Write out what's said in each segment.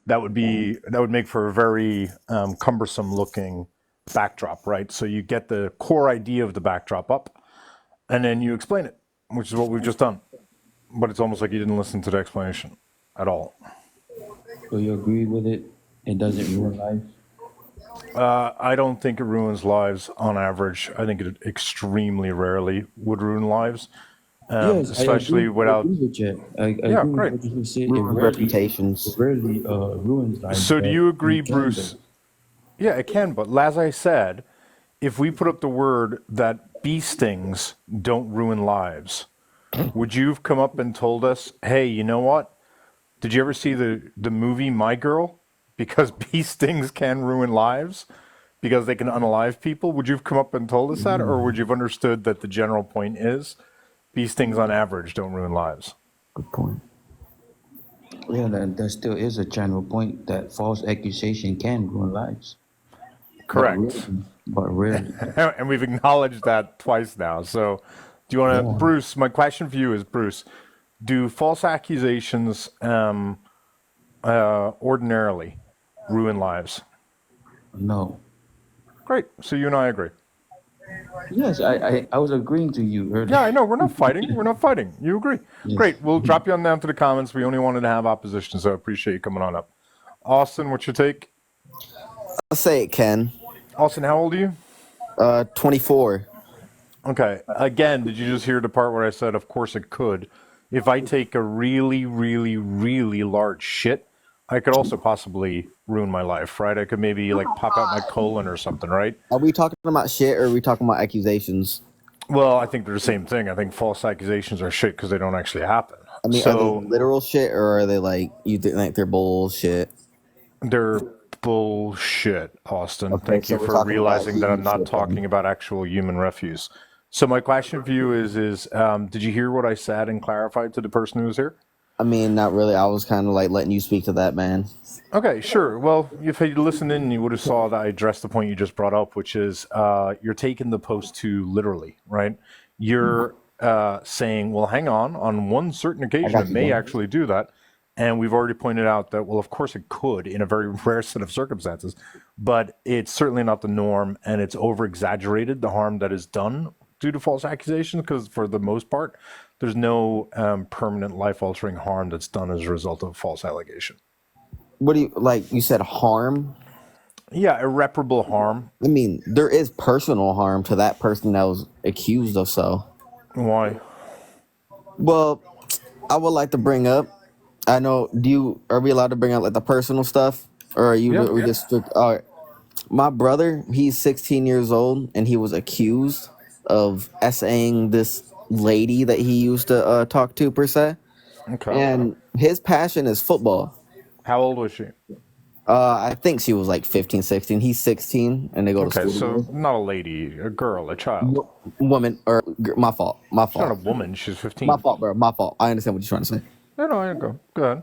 that would make for a very cumbersome looking backdrop, right? So you get the core idea of the backdrop up, and then you explain it, which is what we've just done. But it's almost like you didn't listen to the explanation at all. So you agree with it? It doesn't ruin life? I don't think it ruins lives on average. I think it extremely rarely would ruin lives, Yes, I especially agree. I without. agree with you. I Yeah, agree with great. what you just said. Ruins It reputations. rarely ruins lives, So do but you agree, it can though. Bruce? Yeah, it can, but as I said, if we put up the word that bee stings don't ruin lives, would you have come up and told us, hey, you know what? Did you ever see the movie My Girl? Because bee stings can ruin lives because they can unalive people. Would you have come up and told us that? Or would you have understood that the general point is bee stings on average don't ruin lives? Good point. Yeah, there still is a general point that false accusation can ruin lives, but Correct. rarely. But rarely. And we've acknowledged that twice now. So, do you want to, Yeah. Bruce? My question for you is, Bruce, do false accusations ordinarily ruin lives? No. Great. So you and I agree. Yes, I was agreeing to you Yeah, earlier. I know. We're not fighting. We're not fighting. You agree. Yes. Great. We'll drop you on down to the comments. We only wanted to have opposition, so I appreciate you coming on up. Austin, what's your take? I'll say it can. Austin, how old are you? 24. Okay. Again, did you just hear the part where I said, of course it could? If I take a really, really, really large shit, I could also possibly ruin my life, right? I could maybe like pop out my colon or something, right? Are we talking about shit or are we talking about accusations? Well, I think they're the same thing. I think false accusations are shit because they don't actually happen. I mean, are they So literal shit or are they like you think they're bullshit? they're bullshit, Austin. Okay, Thank so you we're for talking about realizing that I'm human not shit then. talking about actual human refuse. So my question for you is did you hear what I said and clarified to the person who was here? I mean, not really. I was kind of like letting you speak to that, man. Okay, sure. Well, if you listened in, you would have saw that I addressed the point you just brought up, which is you're taking the post too literally, right? You're saying, well, hang on one certain I occasion, it got you, may bro. actually do that. And we've already pointed out that, well, of course it could in a very rare set of circumstances, but it's certainly not the norm, and it's over exaggerated, the harm that is done due to false accusations, because for the most part, there's no permanent life altering harm that's done as a result of false allegation. What do you like? You said harm. Yeah, irreparable harm. I mean, there is personal harm to that person that was accused of so. Why? Well, I would like to bring up. I know. Are we allowed to bring up like the personal stuff, or are you? Yeah. We just strict. All right. My brother, he's 16 years old, and he was accused of essaying this lady that he used to talk to per se. Okay. And his passion is football. How old was she? I think she was like 15, 16. He's 16, and they go to Okay, school so together. not a lady, a girl, a child. Woman, or my fault. My She's not a fault. woman. She's My 15. fault, bro. My fault. I understand what you're trying to say. No, no, I go. Go ahead.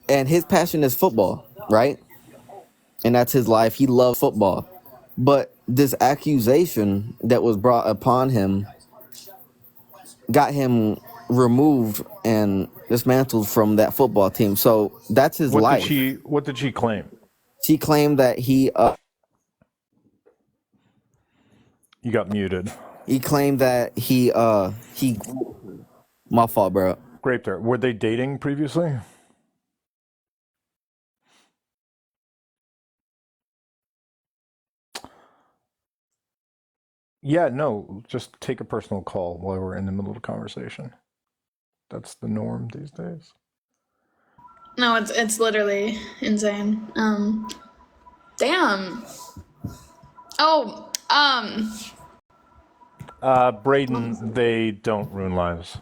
And his passion is football, right? And that's his life. He loves football. But this accusation that was brought upon him got him removed and dismantled from that football team. So that's his life. What did she claim? She claimed that You got muted. he claimed that he my fault, bro. Grape there. Were they dating previously? Yeah, no. Just take a personal call while we're in the middle of the conversation. That's the norm these days. No, it's literally insane. Damn. Oh, Braden, they don't ruin lives.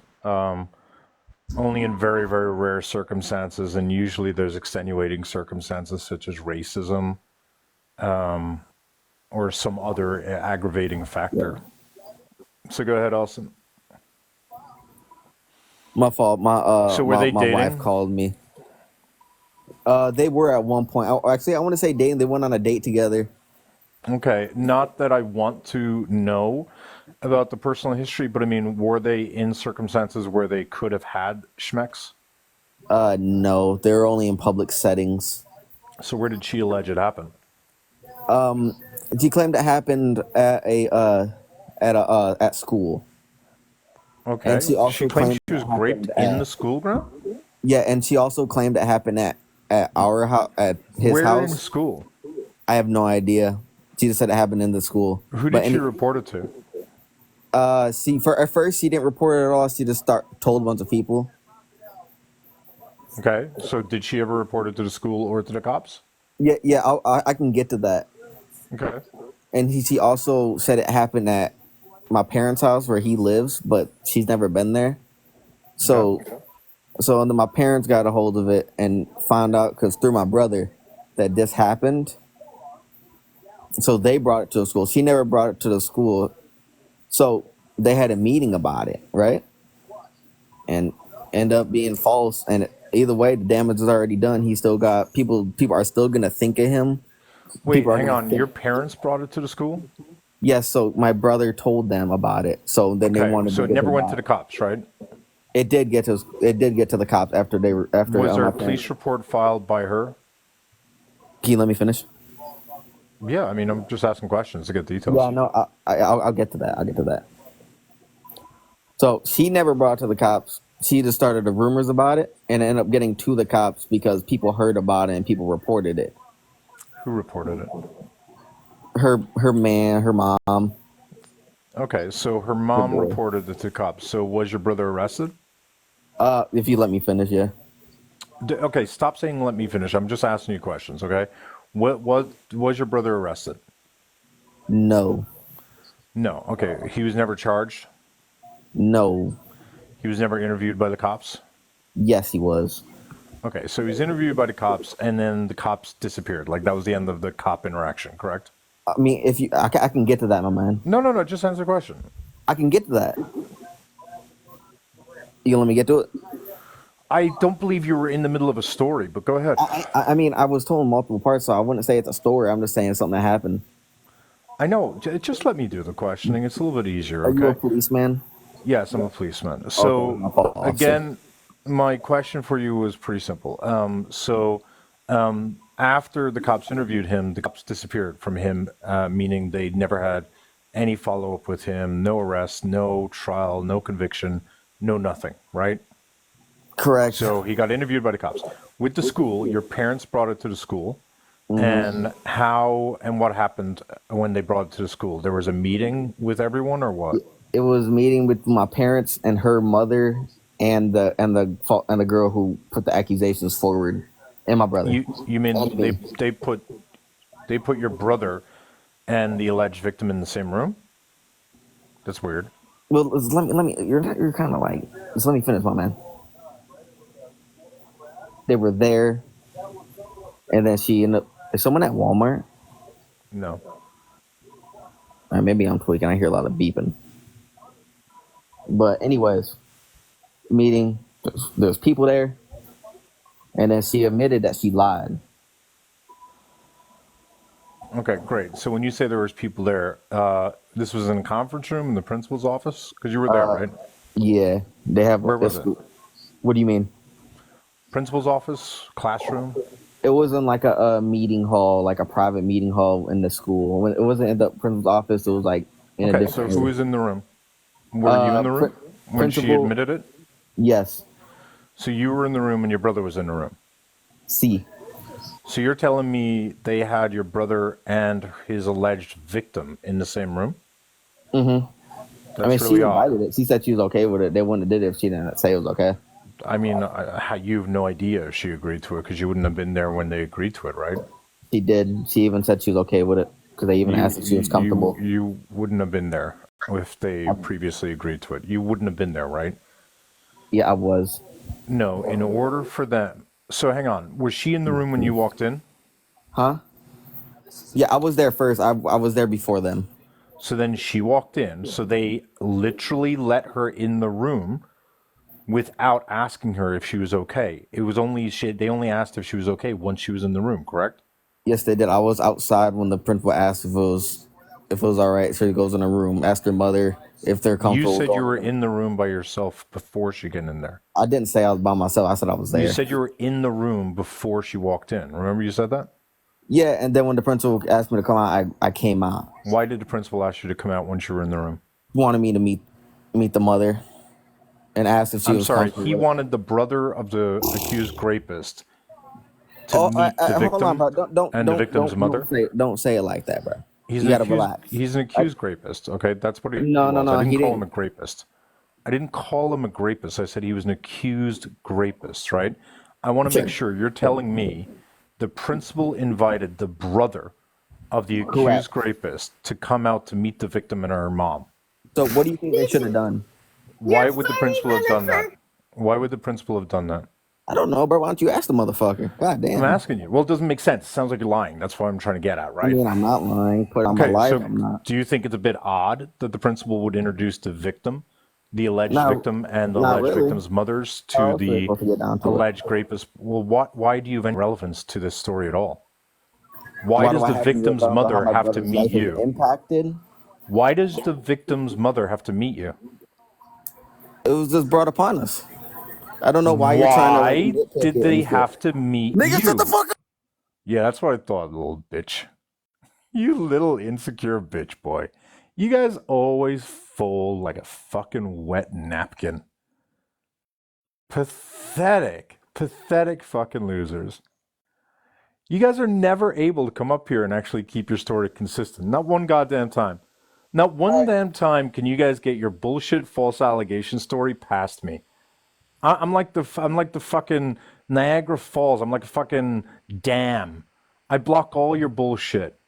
Only in very, very rare circumstances, and usually there's extenuating circumstances such as racism, or some other aggravating factor. So go ahead, Austin. My fault. So were they My wife dating? called me. They were at one point. Actually, I want to say dating. They went on a date together. Okay, not that I want to know about the personal history, but I mean, were they in circumstances where they could have had schmecks? No, they're only in public settings. So where did she allege it happened? She claimed it happened at school, and Okay. she She also claimed claimed she was it raped happened in the at school ground? yeah, and she also claimed it happened at our house, at his Where in house. school? I have no idea. She just said it happened in the school. Who But did she report it to? see, for at first she didn't report it at all. She just told a bunch of people. Okay. So did she ever report it to the school or to the cops? Yeah, yeah, I can get to that. Okay. And she also said it happened at my parents' house where he lives, but she's never been there. Okay. So, and then my parents got a hold of it and found out because through my brother that this happened. So they brought it to the school. She never brought it to the school. So they had a meeting about it, right? And end up being false. And either way, the damage is already done. He still got people. People are still gonna think of him. Wait, People are hang gonna on. Your think. parents brought it to the school? Yes. So my brother told them about it. So then they Okay. wanted So to it get never him went to out. the cops, right? It did get to. It did get to the cops after they were after Was there my a parents. police report filed by her? Can you let me finish? Yeah, I mean, I'm just asking questions to get Yeah. details. No. I'll get to that. I'll get to that. So she never brought it to the cops. She just started the rumors about it and it ended up getting to the cops because people heard about it and people reported it. Who reported it? Her man, her mom, Okay, so her her mom boy. reported it to cops. So was your brother arrested? If you let me finish, yeah. Okay, stop saying let me finish. I'm just asking you questions, okay? What was your brother arrested? No. No. Okay, he was never charged. No. He was never interviewed by the cops. Yes, he was. Okay, so he was interviewed by the cops, and then the cops disappeared. Like that was the end of the cop interaction, correct? I mean, if you, I can get to that, my man. No, no, no. Just answer the question. I can get to that. You let me get to it? I don't believe you were in the middle of a story, but go ahead. I mean, I was told multiple parts, so I wouldn't say it's a story. I'm just saying something that happened. I know. Just let me do the questioning. It's a little bit easier, Are you a okay? policeman? Yes, I'm a policeman. Okay, So my fault, officer. again, my question for you was pretty simple. After the cops interviewed him, the cops disappeared from him, meaning they never had any follow up with him, no arrest, no trial, no conviction, no nothing, right? Correct. So he got interviewed by the cops. With the school, your parents brought it to the school. And how and what happened when they brought it to the school? There was a meeting with everyone, or what? It was meeting with my parents and her mother and the girl who put the accusations forward, and my brother You mean and me. they put your brother and the alleged victim in the same room? That's weird. Well, let me. You're kind of like. Just let me finish, my man. They were there, and then she ended up. Is someone at Walmart? No. Maybe I'm tweaking. I hear a lot of beeping. But anyways, meeting. There's people there, and then she admitted that she lied. Okay, great. So when you say there was people there, this was in a conference room in the principal's office because you were there, right? Yeah, they have. Where was it? What do you mean? Principal's office, classroom. It wasn't like a meeting hall, like a private meeting hall in the school. When it wasn't in the principal's office, it was like in a Okay, so different who area. was in the room? Were you in the room when she Principal. admitted it? Yes. So you were in the room and your brother was in the room. C. So you're telling me they had your brother and his alleged victim in the same room? Mm-hmm. That's I mean, she really odd. invited it. She said she was okay with it. They wouldn't have did it if she didn't say it was okay. I mean, you have no idea if she agreed to it because you wouldn't have been there when they agreed to it, right? She did. She even said she was okay with it because they even asked if she was comfortable. You wouldn't have been there if they previously agreed to it. You wouldn't have been there, right? Yeah, I was. No, in order for them. So hang on. Was she in the room when you walked in? Huh? Yeah, I was there first. I was there before them. So then she walked in. So they literally let her in the room without asking her if she was okay. It was only they only asked if she was okay once she was in the room, correct? Yes, they did. I was outside when the principal asked if it was if it was all right. So he goes in a room, asks their mother if they're You comfortable said you going were in. in the room by yourself before she got in there. I didn't say I was by myself. I said I was You there. said you were in the room before she walked in. Remember you said that? Yeah, and then when the principal asked me to come out, I came out. Why did the principal ask you to come out once you were in the room? He wanted me to meet the mother and asked if she I'm was sorry, comfortable he with it. wanted the brother of the accused rapist to Oh, meet the hold on, victim bro. Don't and the don't victim's don't mother. don't say it like that, bro. He's You an gotta accused relax. he's an I, accused rapist, okay? That's what he no, no, was. I no. didn't He call him didn't. a rapist. I didn't call him a rapist. I said he was an accused rapist, right? I want to make Sure, sure you're sure. telling me the principal invited the brother of the Correct. accused rapist to come out to meet the victim and her mom. So, what do you think they should have done? Why would the principal have done that? Why would the principal have done that? I don't know, bro. Why don't you ask the motherfucker? God I'm damn. asking you. Well, it doesn't make sense. It sounds like you're lying. That's what I'm trying to get at, I right? mean, I'm not lying. Put on my Okay, life. so I'm not. do you think it's a bit odd that the principal would introduce the victim, the alleged No, victim, and the not alleged really. victim's mothers How to else are we the supposed to get down to it? alleged rapist? Well, why do you have any relevance to this story at all? Why Why do does I the have any victim's about how mother my have to brother's meet life is you? impacted? Why does the victim's mother have to meet you? It was just brought upon us. I don't know why you're trying to like Why nitpick did it they and shit. have to meet Nigga, shut the you? fuck up. Yeah, that's what I thought, little bitch. You little insecure bitch boy. You guys always fold like a fucking wet napkin. Pathetic. Pathetic fucking losers. You guys are never able to come up here and actually keep your story consistent. Not one goddamn time. Not one damn time can you guys get your bullshit false allegation story past me. I'm like the fucking Niagara Falls. I'm like a fucking dam. I block all your bullshit.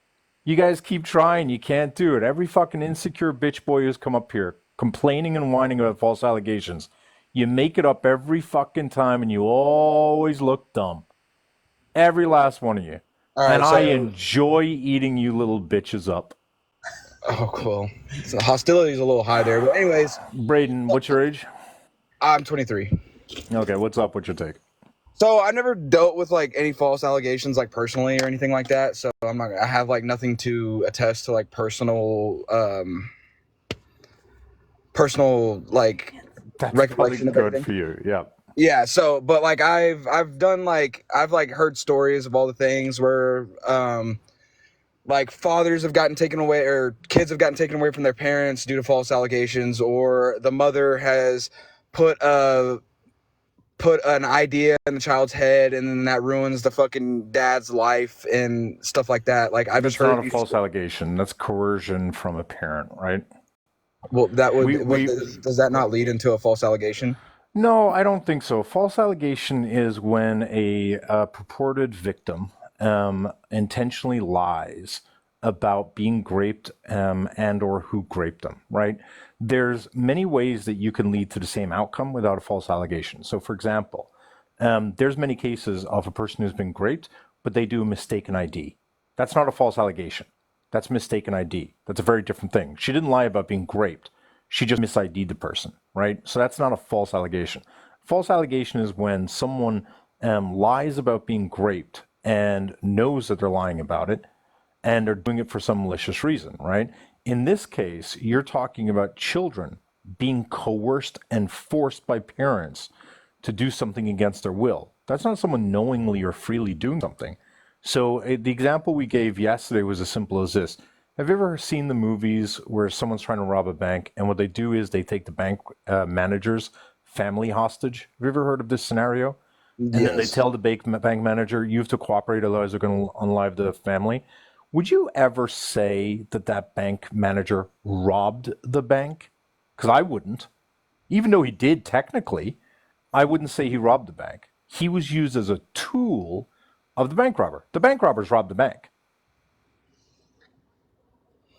You guys keep trying. You can't do it. Every fucking insecure bitch boy who's come up here complaining and whining about false allegations. You make it up every fucking time and you always look dumb. Every last one of you. All And right, I so enjoy eating you little bitches up. oh cool. So hostility's a little high there, but anyways, Braden, what's your age? I'm 23. Okay, what's up? What's your take? So I never dealt with like any false allegations like personally or anything like that. So I have like nothing to attest to like personal like That's probably recollection of good everything. for you. Yeah. Yeah, so but like I've done like I've like heard stories of all the things where like fathers have gotten taken away or kids have gotten taken away from their parents due to false allegations, or the mother has put an idea in the child's head and then that ruins the fucking dad's life and stuff like that. Like I've just That's not heard a false allegation. That's coercion from a parent, right? well that would We does that not lead into a false allegation? No, I don't think so. False allegation is when a purported victim intentionally lies about being raped and or who raped them, right? There's many ways that you can lead to the same outcome without a false allegation. So, for example, there's many cases of a person who's been raped, but they do a mistaken ID. That's not a false allegation. That's mistaken ID. That's a very different thing. She didn't lie about being raped. She just misid'd the person, right? So that's not a false allegation. False allegation is when someone lies about being raped and knows that they're lying about it and are doing it for some malicious reason, right? In this case, you're talking about children being coerced and forced by parents to do something against their will. That's not someone knowingly or freely doing something. So the example we gave yesterday was as simple as this. Have you ever seen the movies where someone's trying to rob a bank and what they do is they take the bank manager's family hostage? Have you ever heard of this scenario? And then they Yes. tell the bank manager, you have to cooperate, otherwise they're going to unalive the family. Would you ever say that that bank manager robbed the bank? Because I wouldn't. Even though he did technically, I wouldn't say he robbed the bank. He was used as a tool of the bank robber. The bank robbers robbed the bank.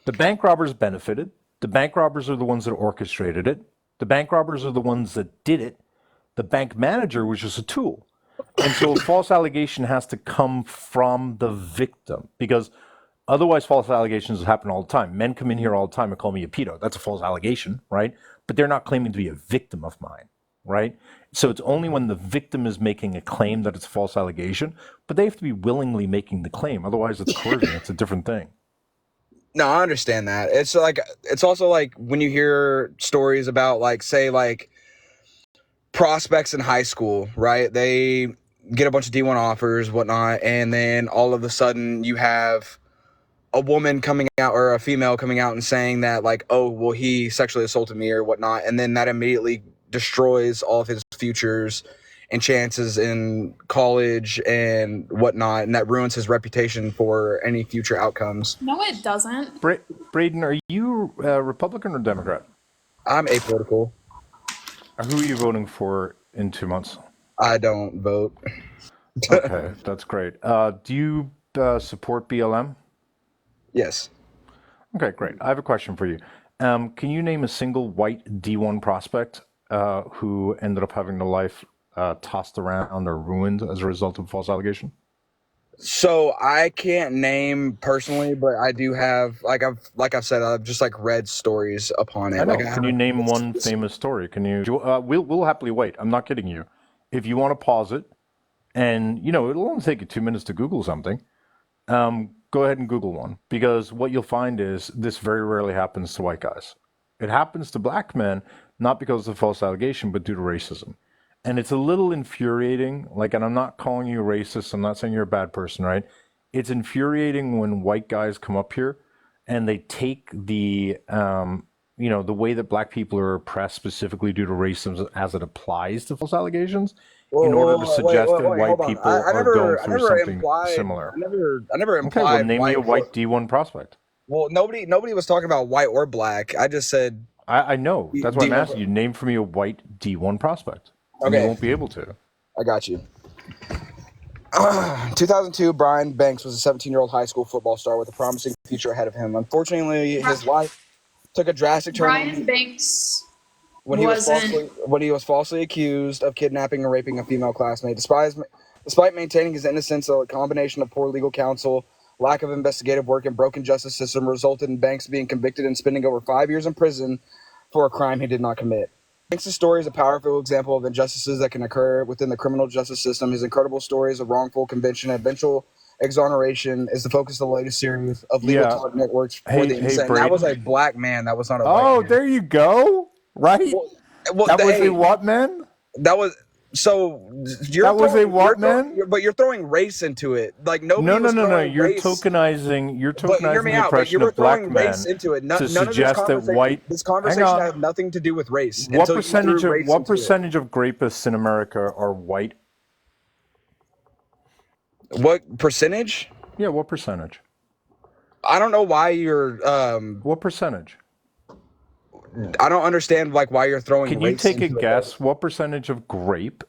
The bank robbers benefited. The bank robbers are the ones that orchestrated it. The bank robbers are the ones that did it. The bank manager was just a tool. And so a false allegation has to come from the victim because otherwise false allegations happen all the time. Men come in here all the time and call me a pedo. That's a false allegation, right? But they're not claiming to be a victim of mine, right? So it's only when the victim is making a claim that it's a false allegation, but they have to be willingly making the claim. Otherwise it's coercion. It's a different thing. No, I understand that. It's like it's also like when you hear stories about like say like prospects in high school, right? They get a bunch of D1 offers, whatnot, and then all of a sudden you have a woman coming out or a female coming out and saying that like, oh, well, he sexually assaulted me or whatnot, and then that immediately destroys all of his futures and chances in college and whatnot, and that ruins his reputation for any future outcomes. No, it doesn't. Braden, are you Republican or Democrat? I'm apolitical. Or who are you voting for in 2 months? I don't vote. Okay, that's great. Do you support BLM? Yes. Okay, great. I have a question for you. Can you name a single white D1 prospect who ended up having their life tossed around or ruined as a result of false allegation? So I can't name personally, but I do have like I've said, I've just like read stories upon I it. Like know. Can you name one famous story? Can you? We'll happily wait. I'm not kidding you. If you want to pause it, and it'll only take you 2 minutes to Google something. Go ahead and Google one, because what you'll find is this very rarely happens to white guys. It happens to black men, not because of false allegation, but due to racism. And it's a little infuriating. Like, and I'm not calling you racist. I'm not saying you're a bad person, right? It's infuriating when white guys come up here and they take the way that black people are oppressed specifically due to racism as it applies to false allegations in order to suggest that white hold on. people are going I through never something implied. similar. I never Okay, well, implied name me a white. white D1 prospect. Well, nobody was talking about white or black. I just said I know. That's why I'm D1. asking you. Name for me a white D1 prospect. And you Okay, won't be able to. I got you. 2002, Brian Banks was a 17-year-old high school football star with a promising future ahead of him. Unfortunately, his life took a drastic turn Brian Banks when wasn't. he was falsely accused of kidnapping and raping a female classmate. Despite maintaining his innocence, a combination of poor legal counsel, lack of investigative work, and broken justice system resulted in Banks being convicted and spending over 5 years in prison for a crime he did not commit. Banks' story is a powerful example of injustices that can occur within the criminal justice system. His incredible stories of wrongful conviction and eventual exoneration is the focus of the latest series of Legal Yeah. Talk Networks for Hey, the hey, insane. That was Braden. a black man. That was not a white Oh, man. there you go. Right? Well, That was hey, a what, man? that was so. That was a what, man? But you're throwing race into it. Like nobody No. was throwing You're race. tokenizing. You're But hear tokenizing me the out. But you oppression were of black throwing men race into it. to None of suggest that white. this Hang conversation on. has nothing to do with race. What until you percentage threw of race what into it. percentage of rapists in America are white? What percentage? Yeah, what percentage? I don't know why you're. What percentage? I don't understand like why you're throwing. Can you race take a into it. guess what percentage of grape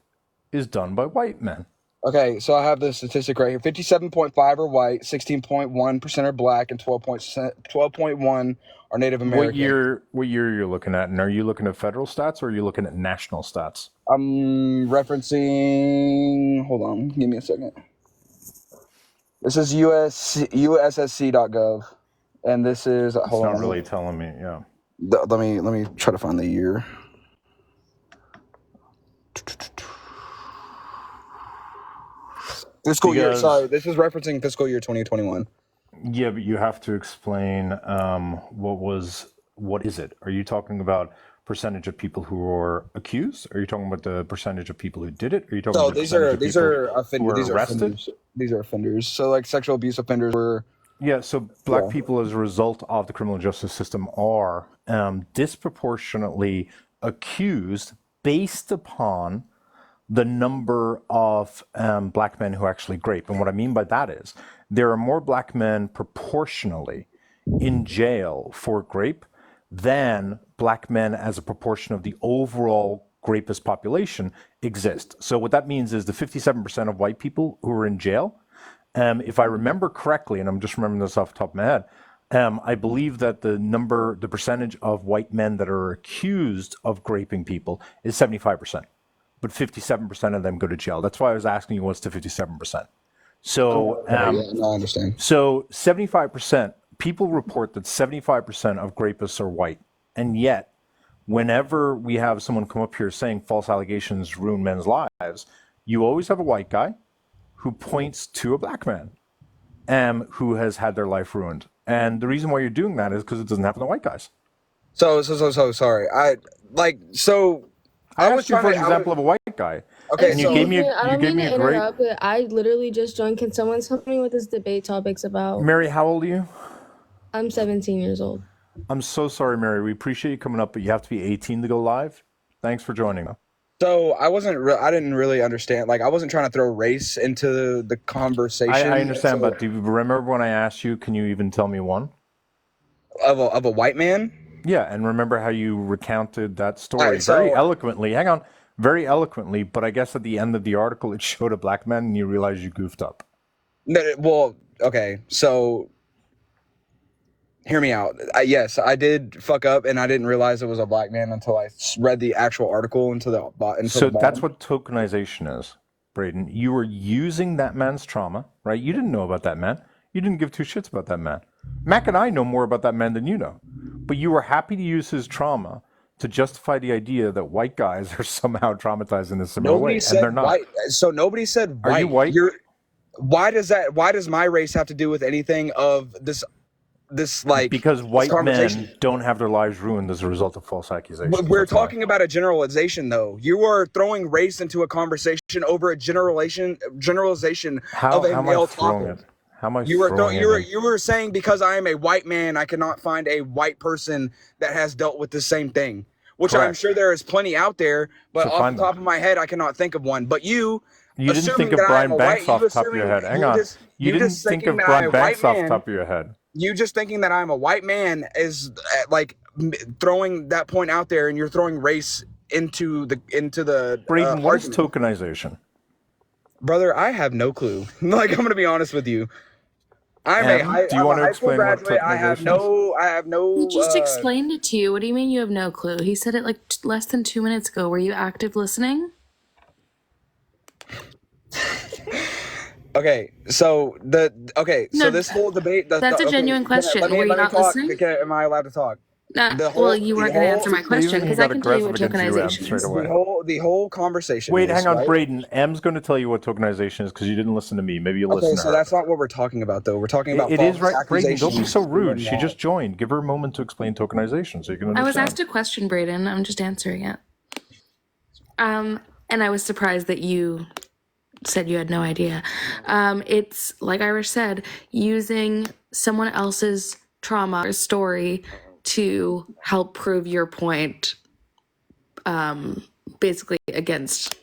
is done by white men? Okay, so I have the statistic right here. 57.5 are white, 16.1% are black, and 12.1 are Native American. What year are you looking at? And are you looking at federal stats or are you looking at national stats? I'm referencing. Hold on, give me a second. This is USSC.gov, and this is. It's Hold not on. really telling me, yeah. Let me try to find the year. Fiscal year. Because- Sorry, this is referencing fiscal year 2021. Yeah, but you have to explain what is it? Are you talking about percentage of people who are accused? Are you talking about the percentage of people who did it? Are you talking So about the these percentage are of these people are who offenders. were These are arrested? offenders. These are offenders. So like sexual abuse offenders were. Yeah, so black Yeah. people, as a result of the criminal justice system, are disproportionately accused based upon the number of black men who actually grape. And what I mean by that is there are more black men proportionally in jail for grape than black men as a proportion of the overall rapist population exist. So what that means is the 57% of white people who are in jail, if I remember correctly, and I'm just remembering this off the top of my head, I believe that the percentage of white men that are accused of raping people is 75%, but 57% of them go to jail. That's why I was asking you what's the 57%. So, Yeah, no, I understand. so 75%, people report that 75% of rapists are white. And yet, whenever we have someone come up here saying false allegations ruin men's lives, you always have a white guy who points to a black man who has had their life ruined. And the reason why you're doing that is because it doesn't happen to white guys. So sorry. I was asked you trying for to. an example of a white guy. Okay, And you so gave me Excuse me, I you don't gave mean me to a great. interrupt, but I literally just joined. Can someone tell me what this debate topic's about? Mary, how old are you? I'm 17 years old. I'm so sorry, Mary. We appreciate you coming up, but you have to be 18 to go live. Thanks for joining. So I didn't really understand. Like, I wasn't trying to throw race into the conversation. I understand, So, but do you remember when I asked you, can you even tell me one? of a white man. Yeah, and remember how you recounted that All story right, very so eloquently. Hang on, very eloquently, but I guess at the end of the article it showed a black man and you realized you goofed up. well, okay. So hear me out. Yes, I did fuck up, and I didn't realize it was a black man until I read the actual article into the So bottom. that's what tokenization is, Braden. You were using that man's trauma, right? You didn't know about that man. You didn't give two shits about that man. Mac and I know more about that man than you know. But you were happy to use his trauma to justify the idea that white guys are somehow traumatized in a similar way, and they're Said not. white. So nobody said white. Are you white? Why does my race have to do with anything of this Because white conversation? men don't have their lives ruined as a result of false accusations. We're That's why. talking about a generalization, though. You are throwing race into a conversation over a generalization of a How am I male throwing topic. it? How am I You were throwing it? you were saying because I am a white man, I cannot find a white person that has dealt with the same thing, which I'm Correct. sure there is plenty out there. But So off find the top them. of my head, I cannot think of one. But you You didn't think assuming of that I am Brian a Banks white, off you the top of your assuming head. Hang on. You you didn't just think thinking of that I'm Brian a white Banks off the man. top of your head. You just thinking that I'm a white man is throwing that point out there, and you're throwing race into the Braden, what is argument. tokenization? Brother, I have no clue. Like, I'm gonna be honest with you. I'm do you I'm a want to high school explain what graduate. I have tokenization is? He no just explained it to you. What do you mean you have no clue? He said it like less than 2 minutes ago. Were you active listening? Okay, so No, this whole debate. that's a genuine question. Were you Let me not talk. listening? Am I alled to talk? Well, you weren't going to answer my The question reason he because I got can tell you aggressive what against you, Em, tokenization straight is. away. The whole conversation. Wait, is, hang on, right? Braden. M's going to tell you what tokenization is because you didn't listen to me. Maybe you'll Okay, listen to so her. that's not what we're talking about, though. We're talking about It false is right, Braden. accusations. Don't be so rude. She just joined. Give her a moment to explain tokenization so you can understand. I was asked a question, Braden. I'm just answering it. And I was surprised that you said you had no idea. It's like Irish said, using someone else's trauma or story to help prove your point, basically against.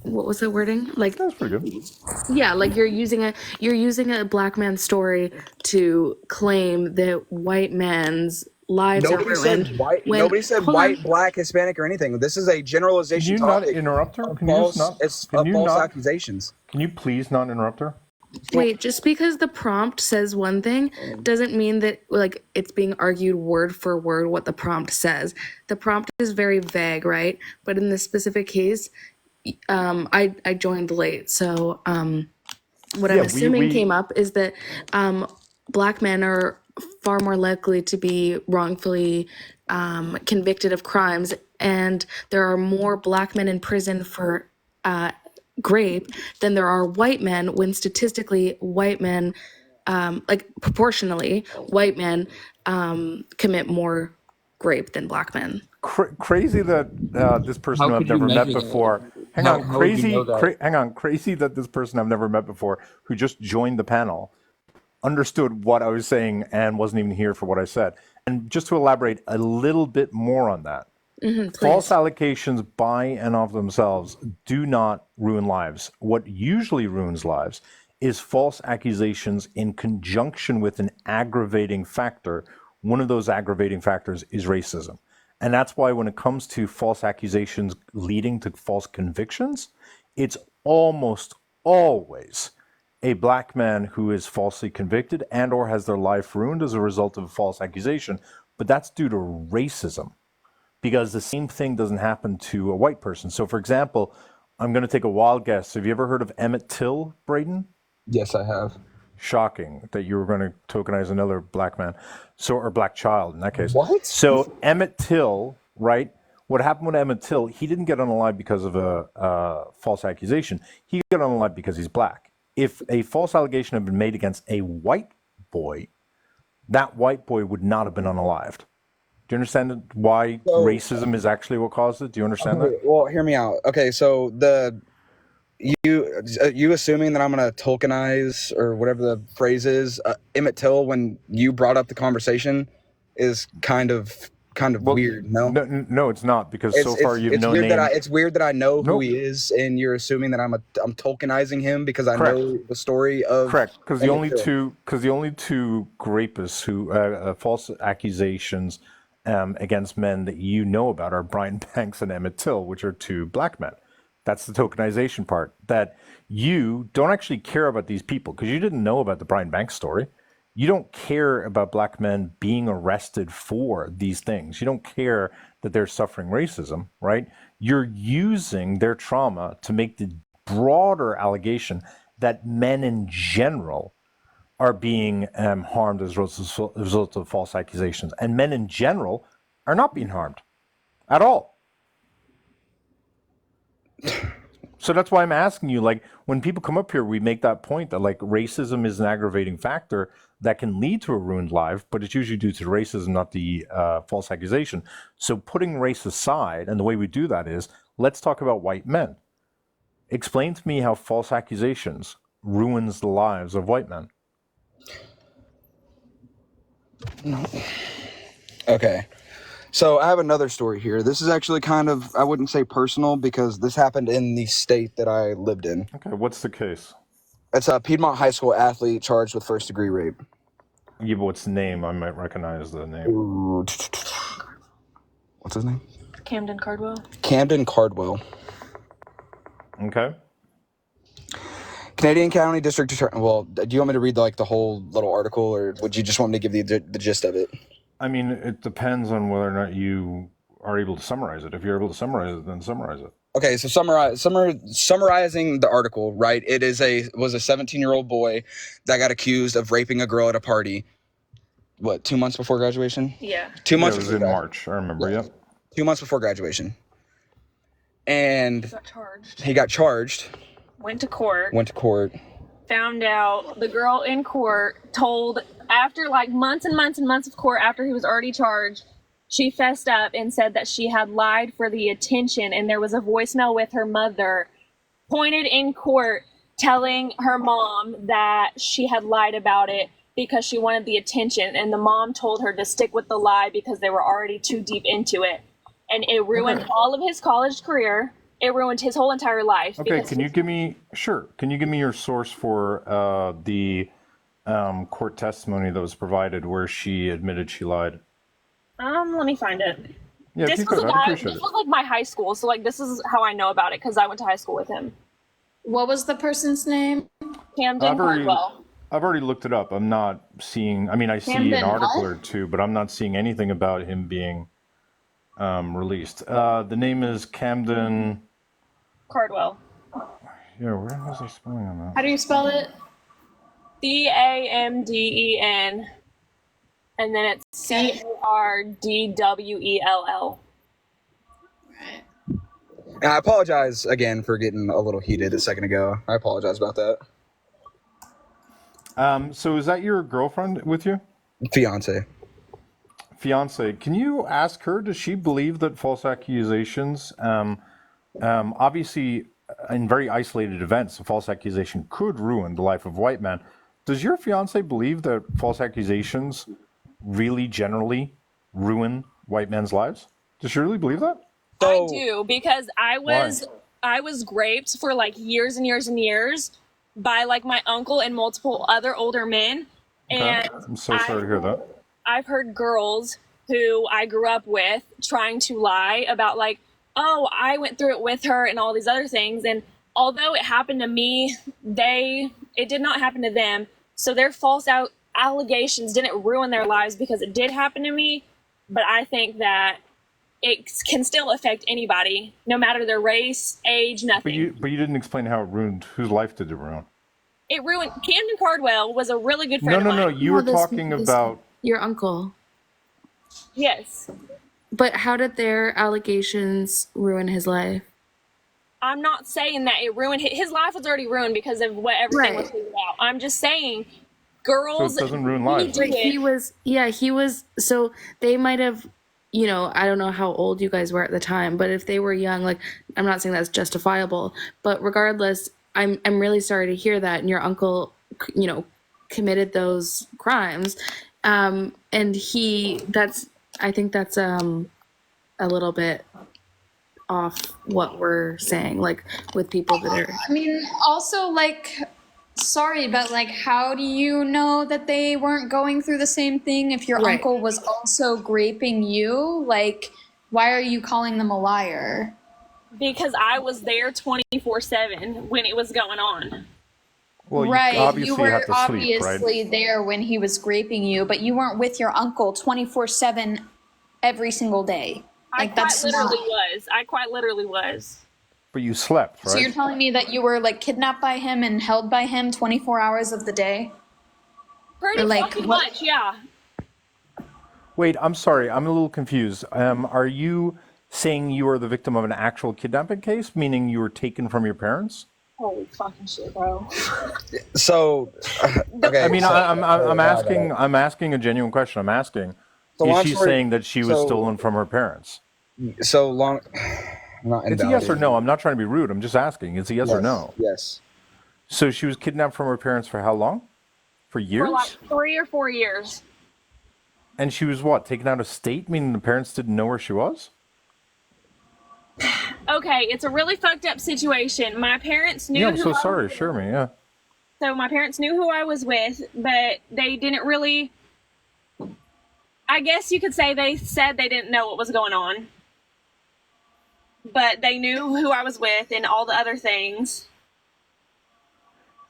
What was the wording? Like, That's pretty good. yeah, like you're using a black man's story to claim that white man's lives Nobody are ruined. said white. When, Nobody said hold white, on. black, Hispanic, or anything. This is a Can generalization you not topic. interrupt her? Of Can you just false, not? it's Can of you false not? accusations. Can you please not interrupt her? Wait, just because the prompt says one thing doesn't mean that like it's being argued word for word what the prompt says. The prompt is very vague, right? But in this specific case, I joined late, so what I'm Yeah, assuming we came up is that black men are far more likely to be wrongfully convicted of crimes, and there are more black men in prison for rape than there are white men, when statistically white men, like proportionally, white men commit more rape than black men. crazy that this person How who I've could you never met measure that? before. Hang How on, would you know that? hang on, crazy that this person I've never met before who just joined the panel understood what I was saying and wasn't even here for what I said. And just to elaborate a little bit more on that, false allegations by and of themselves do not ruin lives. What usually ruins lives is false accusations in conjunction with an aggravating factor. One of those aggravating factors is racism. And that's why when it comes to false accusations leading to false convictions, it's almost always a black man who is falsely convicted and or has their life ruined as a result of a false accusation. But that's due to racism, because the same thing doesn't happen to a white person. So, for example, I'm going to take a wild guess. Have you ever heard of Emmett Till, Braden? Yes, I have. Shocking that you were going to tokenize another black man, or black child in that case. What? So Emmett Till, right? What happened with Emmett Till? He didn't get unalive because of a false accusation. He got unalive because he's black. If a false allegation had been made against a white boy, that white boy would not have been unalived. Do you understand why So, racism is actually what caused it? Do you understand that? okay, well, hear me out. Okay, so you assuming that I'm gonna tokenize or whatever the phrase is, Emmett Till when you brought up the conversation is kind of Well, weird. No, no, it's not, because so far you've it's no weird that name. it's weird that I know who Nope. he is, and you're assuming that I'm tokenizing him because I Correct. know the story of Correct, because Emmett Till. the only two rapists who false accusations against men that you know about are Brian Banks and Emmett Till, which are two black men. That's the tokenization part. That you don't actually care about these people because you didn't know about the Brian Banks story. You don't care about black men being arrested for these things. You don't care that they're suffering racism, right? You're using their trauma to make the broader allegation that men in general are being harmed as a result of false accusations. And men in general are not being harmed at all. So that's why I'm asking you, like, when people come up here, we make that point that, like, racism is an aggravating factor that can lead to a ruined life, but it's usually due to the racism, not the false accusation. So putting race aside, and the way we do that is, let's talk about white men. Explain to me how false accusations ruins the lives of white men. Okay. So I have another story here. This is actually kind of, I wouldn't say personal because this happened in the state that I lived in. Okay, what's the case? It's a Piedmont High School athlete charged with first-degree rape. Yeah, but what's the name? I might recognize the name. Ooh, what's his name? Camden Cardwell. Camden Cardwell. Okay. Canadian County District Attorney. Well, do you want me to read like the whole little article, or would you just want me to give you the gist of it? I mean, it depends on whether or not you are able to summarize it. If you're able to summarize it, then summarize it. Okay, so summarizing the article, right? It was a 17-year-old boy that got accused of raping a girl at a party. What, 2 months before graduation? Yeah. 2 Yeah, months. it was before in March. I remember. Yep. 2 months before graduation, and Got charged. he got charged. Went to court. Went to court. Found out the girl in court told, after like months and months and months of court, after he was already charged, she fessed up and said that she had lied for the attention, and there was a voicemail with her mother pointed in court telling her mom that she had lied about it because she wanted the attention, and the mom told her to stick with the lie because they were already too deep into it, and it ruined all of his college career. It ruined his whole entire life. Okay, can you give me your source for the court testimony that was provided where she admitted she lied? Let me find it. Yeah, if This you was could, I'd appreciate this it. was like my high school, so like this is how I know about it because I went to high school with him. What was the person's name? Camden Cardwell. I've already looked it up. I'm not seeing. I mean, I see Camden an article what? or two, but I'm not seeing anything about him being released. The name is Camden. Cardwell. Yeah, where was I spelling on How that? do you spell it? CAMDEN, and then it's CARDWELL. Right. And I apologize again for getting a little heated a second ago. I apologize about that. So is that your girlfriend with you? Fiance. Can you ask her, does she believe that false accusations, obviously in very isolated events, a false accusation could ruin the life of white men. Does your fiance believe that false accusations really generally ruin white men's lives? Does she really believe that? I do, because I Why? was raped for like years and years and years by like my uncle and multiple other older men. Okay. And I'm so sorry to hear that. I've heard girls who I grew up with trying to lie about like, oh, I went through it with her and all these other things. And although it happened to me, it did not happen to them. So their false allegations didn't ruin their lives because it did happen to me. But I think that it can still affect anybody, no matter their race, age, nothing. But you didn't explain how it ruined. Whose life did it ruin? It ruined. Camden Cardwell was a really good friend No. of mine. You were talking about. Your uncle. Yes. But how did their allegations ruin his life? I'm not saying that it ruined his life was already ruined because of what everything was figured out. I'm just saying So girls it doesn't ruin we lives. do But he it. was, yeah, he was, so they might have, you know, I don't know how old you guys were at the time, but if they were young, like, I'm not saying that's justifiable, but regardless, I'm really sorry to hear that. And your uncle, you know, committed those crimes. And I think that's, a little bit off what we're saying, like with people that are, I mean, also, like, sorry, but, like, how do you know that they weren't going through the same thing if your right. uncle was also graping you? Like, why are you calling them a liar? Because I was there 24/7 when it was going on. Well, you Right, you obviously were have to sleep, right? obviously there when he was graping you, but you weren't with your uncle 24/7 every single day. I Like, quite that's literally not. was. I quite literally was. But you slept, So right? you're telling me that you were, like, kidnapped by him and held by him 24 hours of the day? Or, Pretty like, fucking what? much, yeah. Wait, I'm sorry. I'm a little confused. Are you saying you are the victim of an actual kidnapping case, meaning you were taken from your parents? Holy fucking shit, bro. So, okay. I mean, so, I'm wow, wow. I'm asking a genuine question. I'm asking, So is long she story. saying that she was So stolen from her parents? so long. I'm not It's a yes or invalidating. no. I'm not trying to be rude. I'm just asking. It's a yes or Yes. no. Yes. So she was kidnapped from her parents for how long? For For like years? 3 or 4 years. And she was what? Taken out of state, meaning the parents didn't know where she was? Okay, it's a really fucked up situation. My parents Yeah, knew I'm who so I was sorry. with. Sure, me. Yeah. So my parents knew who I was with, but they didn't really, I guess you could say they said they didn't know what was going on. But they knew who I was with and all the other things.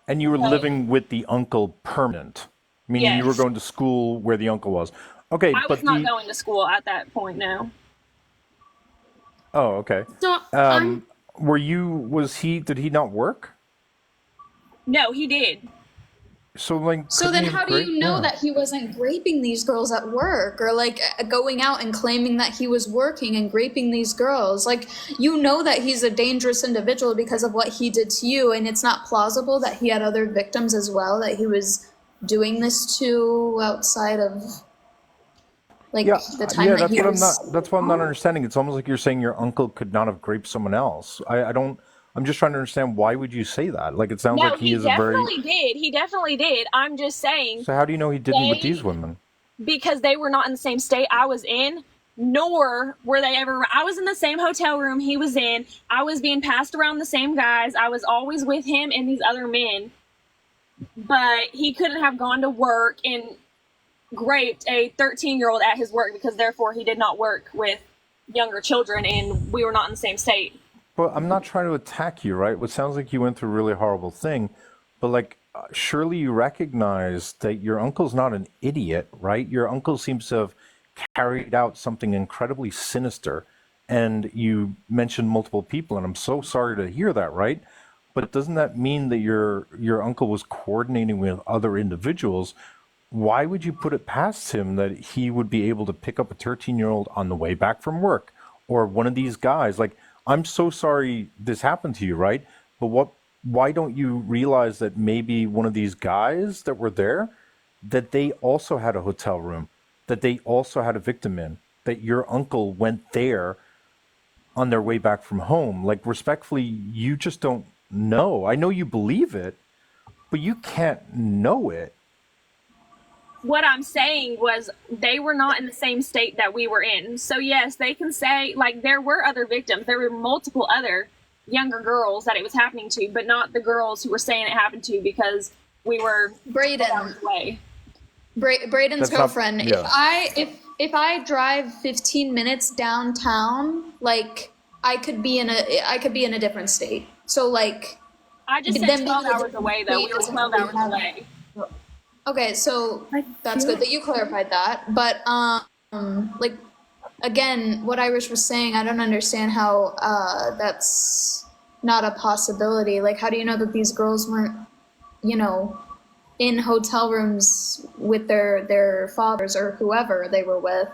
And you were But living with the uncle permanent, meaning you were yes, going to school where the uncle was. Okay, I was but not going to school at that point, no. oh, okay. So I'm, Did he not work? No, he did. So, like, So couldn't then he have how do great? you know Yeah. that he wasn't graping these girls at work or like going out and claiming that he was working and graping these girls? Like, you know that he's a dangerous individual because of what he did to you, and it's not plausible that he had other victims as well that he was doing this to outside of like Yeah, the time yeah, that he was. that's what I'm not understanding. It's almost like you're saying your uncle could not have raped someone else. I don't, I'm just trying to understand why would you say that? Like, it sounds like No, he he is a very, definitely did. He definitely did. I'm just saying so how do you know he didn't with these they, women? because they were not in the same state I was in, nor were they ever. I was in the same hotel room he was in. I was being passed around the same guys. I was always with him and these other men. But he couldn't have gone to work and raped a 13-year-old at his work because therefore he did not work with younger children and we were not in the same state. But I'm not trying to attack you, right? It sounds like you went through a really horrible thing, but like, surely you recognize that your uncle's not an idiot, right? Your uncle seems to have carried out something incredibly sinister, and you mentioned multiple people, and I'm so sorry to hear that, right? But doesn't that mean that your uncle was coordinating with other individuals? Why would you put it past him that he would be able to pick up a 13-year-old on the way back from work or one of these guys? Like, I'm so sorry this happened to you, right? But why don't you realize that maybe one of these guys that were there, that they also had a hotel room, that they also had a victim in, that your uncle went there on their way back from home? Like, respectfully, you just don't know. I know you believe it, but you can't know it. What I'm saying was they were not in the same state that we were in. So yes, they can say like there were other victims. There were multiple other younger girls that it was happening to, but not the girls who were saying it happened to because we were 12 hours Brayden, away. Brayden's That's not, girlfriend. yeah. If I drive 15 minutes downtown, like I could be in a different state. So like I just said them 12 being a hours away different though. state We were doesn't 12 really hours have. away. Okay, so I that's feel good that you clarified that. But like again, what Irish was saying, I don't understand how that's not a possibility. Like, how do you know that these girls weren't, you know, in hotel rooms with their fathers or whoever they were with?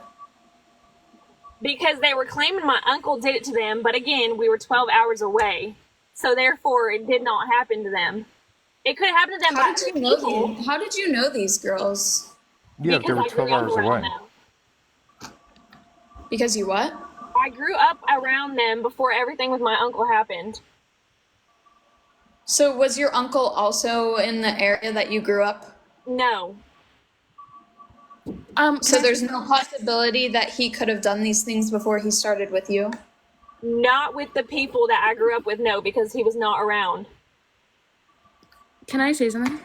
Because they were claiming my uncle did it to them, but again, we were 12 hours away. So therefore it did not happen to them. It could have happened to them How by did other you know people How did you know these girls? Yeah, if they because were I grew 12 up hours around away. them. Because you what? I grew up around them before everything with my uncle happened. So was your uncle also in the area that you grew up? No. So there's no possibility that he could have done these things before he started with you? Not with the people that I grew up with, no, because he was not around. Can I say something?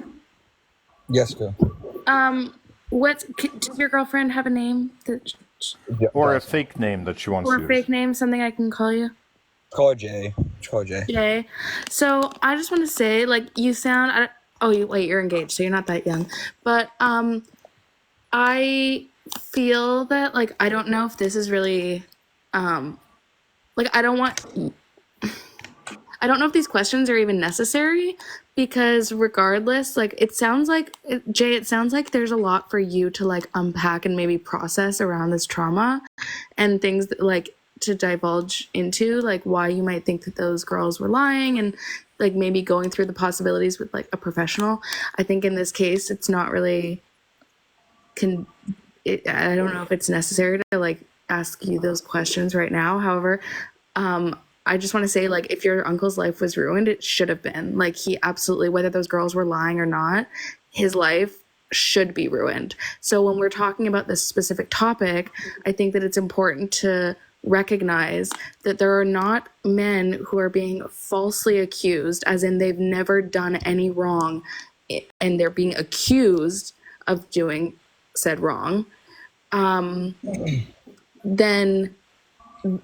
Yes, go. Does your girlfriend have a name Or a fake name that she wants or to a use. fake name? Something I can call you? Call her Jay. Call her Jay. Jay. So I just want to say, like, you sound. Wait, you're engaged, so you're not that young. But I feel that, like, I don't know if this is really, like, I don't know if these questions are even necessary, because regardless, like, it sounds like, Jay, it sounds like there's a lot for you to, like, unpack and maybe process around this trauma and things that, like, to divulge into, like, why you might think that those girls were lying, and, like, maybe going through the possibilities with, like, a professional. I think in this case, it's not really, I don't know if it's necessary to, like, ask you those questions right now. However, I just want to say, like, if your uncle's life was ruined, it should have been. Like, he absolutely, whether those girls were lying or not, his life should be ruined. So when we're talking about this specific topic, I think that it's important to recognize that there are not men who are being falsely accused, as in they've never done any wrong, and they're being accused of doing said wrong. Then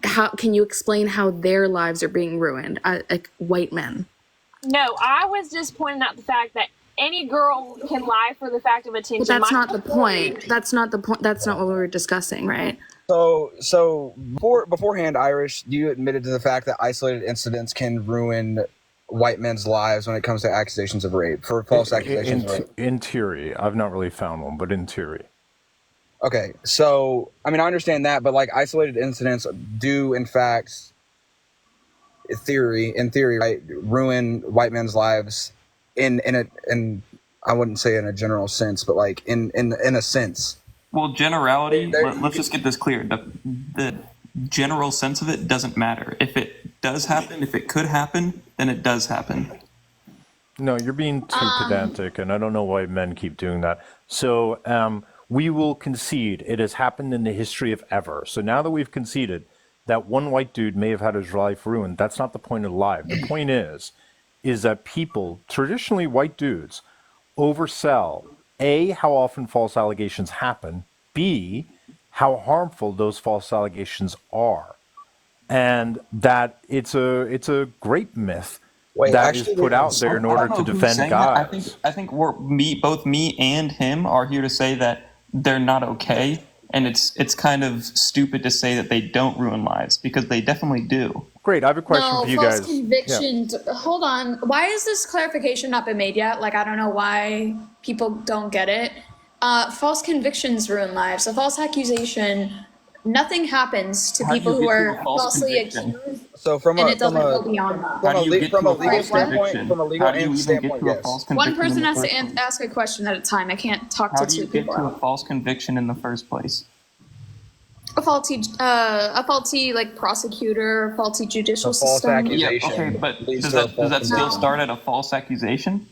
how can you explain how their lives are being ruined, like white men? No, I was just pointing out the fact that any girl can lie for the fact of attention. But that's not the point. That's not the point. That's not what we were discussing, right? So beforehand, Irish, you admitted to the fact that isolated incidents can ruin white men's lives when it comes to accusations of rape, for false accusations of rape. In theory, I've not really found one, but in theory. Okay, so I mean, I understand that, but like isolated incidents do, in fact, in theory, right, ruin white men's lives in I wouldn't say in a general sense, but like in a sense. Well, generality. Let's just get this clear. The general sense of it doesn't matter. If it does happen, if it could happen, then it does happen. No, you're being too pedantic, and I don't know why men keep doing that. So we will concede it has happened in the history of ever. So now that we've conceded that one white dude may have had his life ruined, that's not the point of life. The point is that people, traditionally white dudes, oversell, A, how often false allegations happen, B, how harmful those false allegations are, and that it's a great myth that is put out there in order to defend guys. I think both me and him are here to say that they're not okay, and it's kind of stupid to say that they don't ruin lives, because they definitely do. Great, I have a question for you guys. False convictions. Yeah. Hold on. Why is this clarification not been made yet? Like, I don't know why people don't get it. False convictions ruin lives. A false accusation, nothing happens to people who are falsely accused. So from and it doesn't go beyond that. From a legal standpoint, yes. One person has to ask a question at a time. I can't talk to two people. How do you get to a false conviction in the first place? A faulty like prosecutor, faulty judicial system. Accusation. Yeah, okay, but does that still start at a false accusation?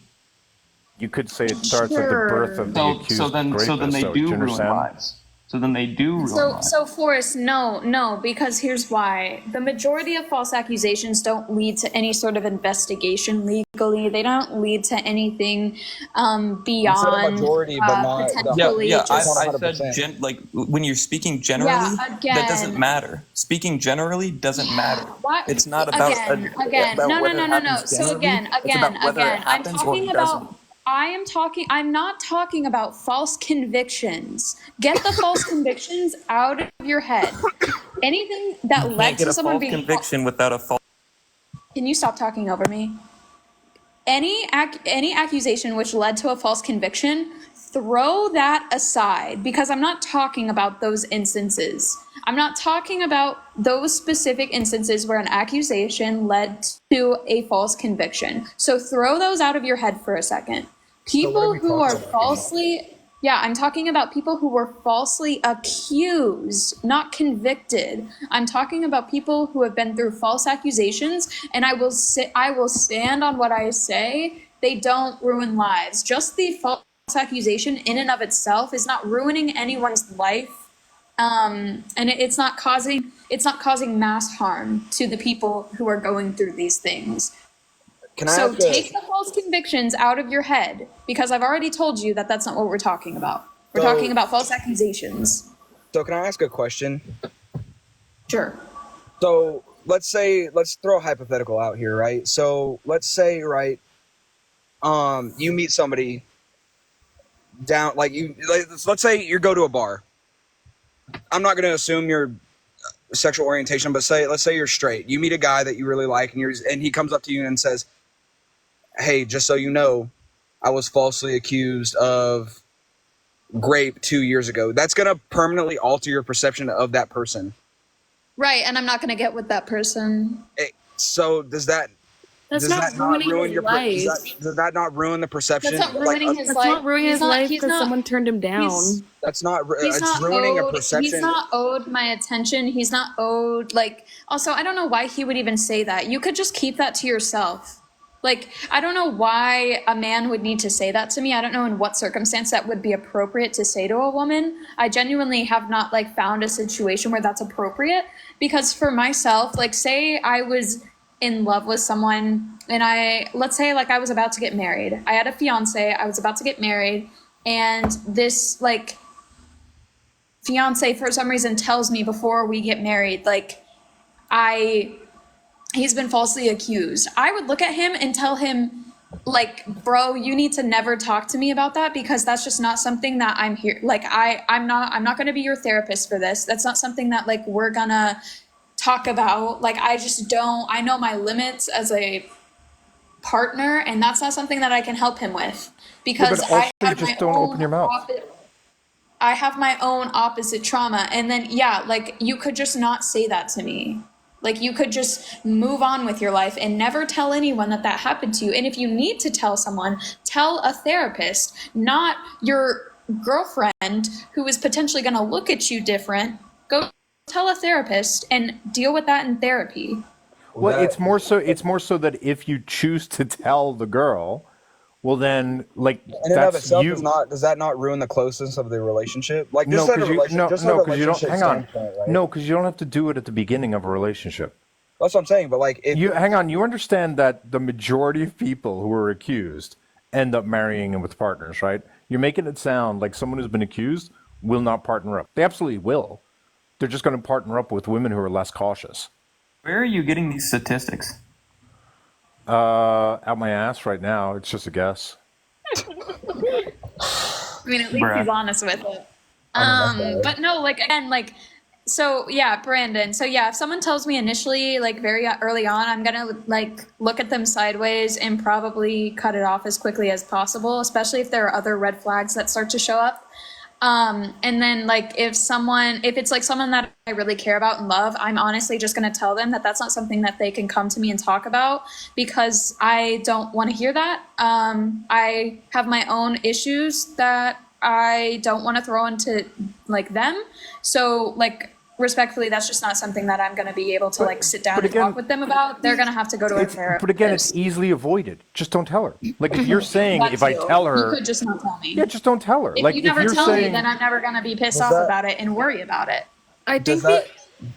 You could say it starts at the birth of the accused rapist. So then they do ruin lives. So then they do ruin lives. So Forrest, no, because here's why. The majority of false accusations don't lead to any sort of investigation legally. They don't lead to anything beyond majority, but not potentially. I said like when you're speaking generally, that doesn't matter. Speaking generally doesn't matter. What? It's not about again. No. So again, I'm not talking about false convictions. Get the false convictions out of your head. Anything that led to someone being conviction without a false. Can you stop talking over me? Any accusation which led to a false conviction, throw that aside, because I'm not talking about those instances. I'm not talking about those specific instances where an accusation led to a false conviction. So throw those out of your head for a second. People who are falsely, yeah, I'm talking about people who were falsely accused, not convicted. I'm talking about people who have been through false accusations, and I will stand on what I say. They don't ruin lives. Just the false accusation in and of itself is not ruining anyone's life. And it's not causing mass harm to the people who are going through these things. So take the false convictions out of your head, because I've already told you that that's not what we're talking about. We're talking about false accusations. So can I ask a question? Sure. So let's throw a hypothetical out here, right? So let's say, right, you meet somebody down, let's say you go to a bar. I'm not going to assume your sexual orientation, but let's say you're straight. You meet a guy that you really like, and he comes up to you and says, "Hey, just so you know, I was falsely accused of rape 2 years ago." That's going to permanently alter your perception of that person. Right, and I'm not going to get with that person. So does that not ruin your life? Does that not ruin the perception? That's not ruining his life. That's not ruining his life because someone turned him down. That's not. It's ruining a perception. He's not owed my attention. He's not owed, also, I don't know why he would even say that. You could just keep that to yourself. I don't know why a man would need to say that to me. I don't know in what circumstance that would be appropriate to say to a woman. I genuinely have not found a situation where that's appropriate, because for myself, say I was in love with someone and let's say I was about to get married. I had a fiance, I was about to get married, and this fiance for some reason tells me before we get married, he's been falsely accused. I would look at him and tell him, bro, you need to never talk to me about that, because that's just not something that I'm here. I'm not going to be your therapist for this. That's not something that we're gonna talk about. I know my limits as a partner, and that's not something that I can help him with, because I have my own opposite trauma. And then, you could just not say that to me. You could just move on with your life and never tell anyone that happened to you. And if you need to tell someone, tell a therapist, not your girlfriend who is potentially going to look at you different. Go tell a therapist and deal with that in therapy. Well, it's more so that if you choose to tell the girl, well then, in and of itself, does that not ruin the closeness of the relationship? No, because you don't. Hang on. Right? No, because you don't have to do it at the beginning of a relationship. That's what I'm saying. But hang on. You understand that the majority of people who are accused end up marrying with partners, right? You're making it sound like someone who's been accused will not partner up. They absolutely will. They're just going to partner up with women who are less cautious. Where are you getting these statistics? Out my ass right now. It's just a guess. I mean, at least he's honest with it. But no, so yeah, Brandon. So yeah, if someone tells me initially, very early on, I'm gonna look at them sideways and probably cut it off as quickly as possible, especially if there are other red flags that start to show up. And then if it's someone that I really care about and love, I'm honestly just going to tell them that that's not something that they can come to me and talk about, because I don't want to hear that. I have my own issues that I don't want to throw into them. So respectfully, that's just not something that I'm going to be able to sit down and talk with them about. They're going to have to go to a therapist. But again, it's easily avoided. Just don't tell her. If you're saying, if I tell her, you could just not tell me. Yeah, just don't tell her. If you never tell me, then I'm never going to be pissed off about it and worry about it. I think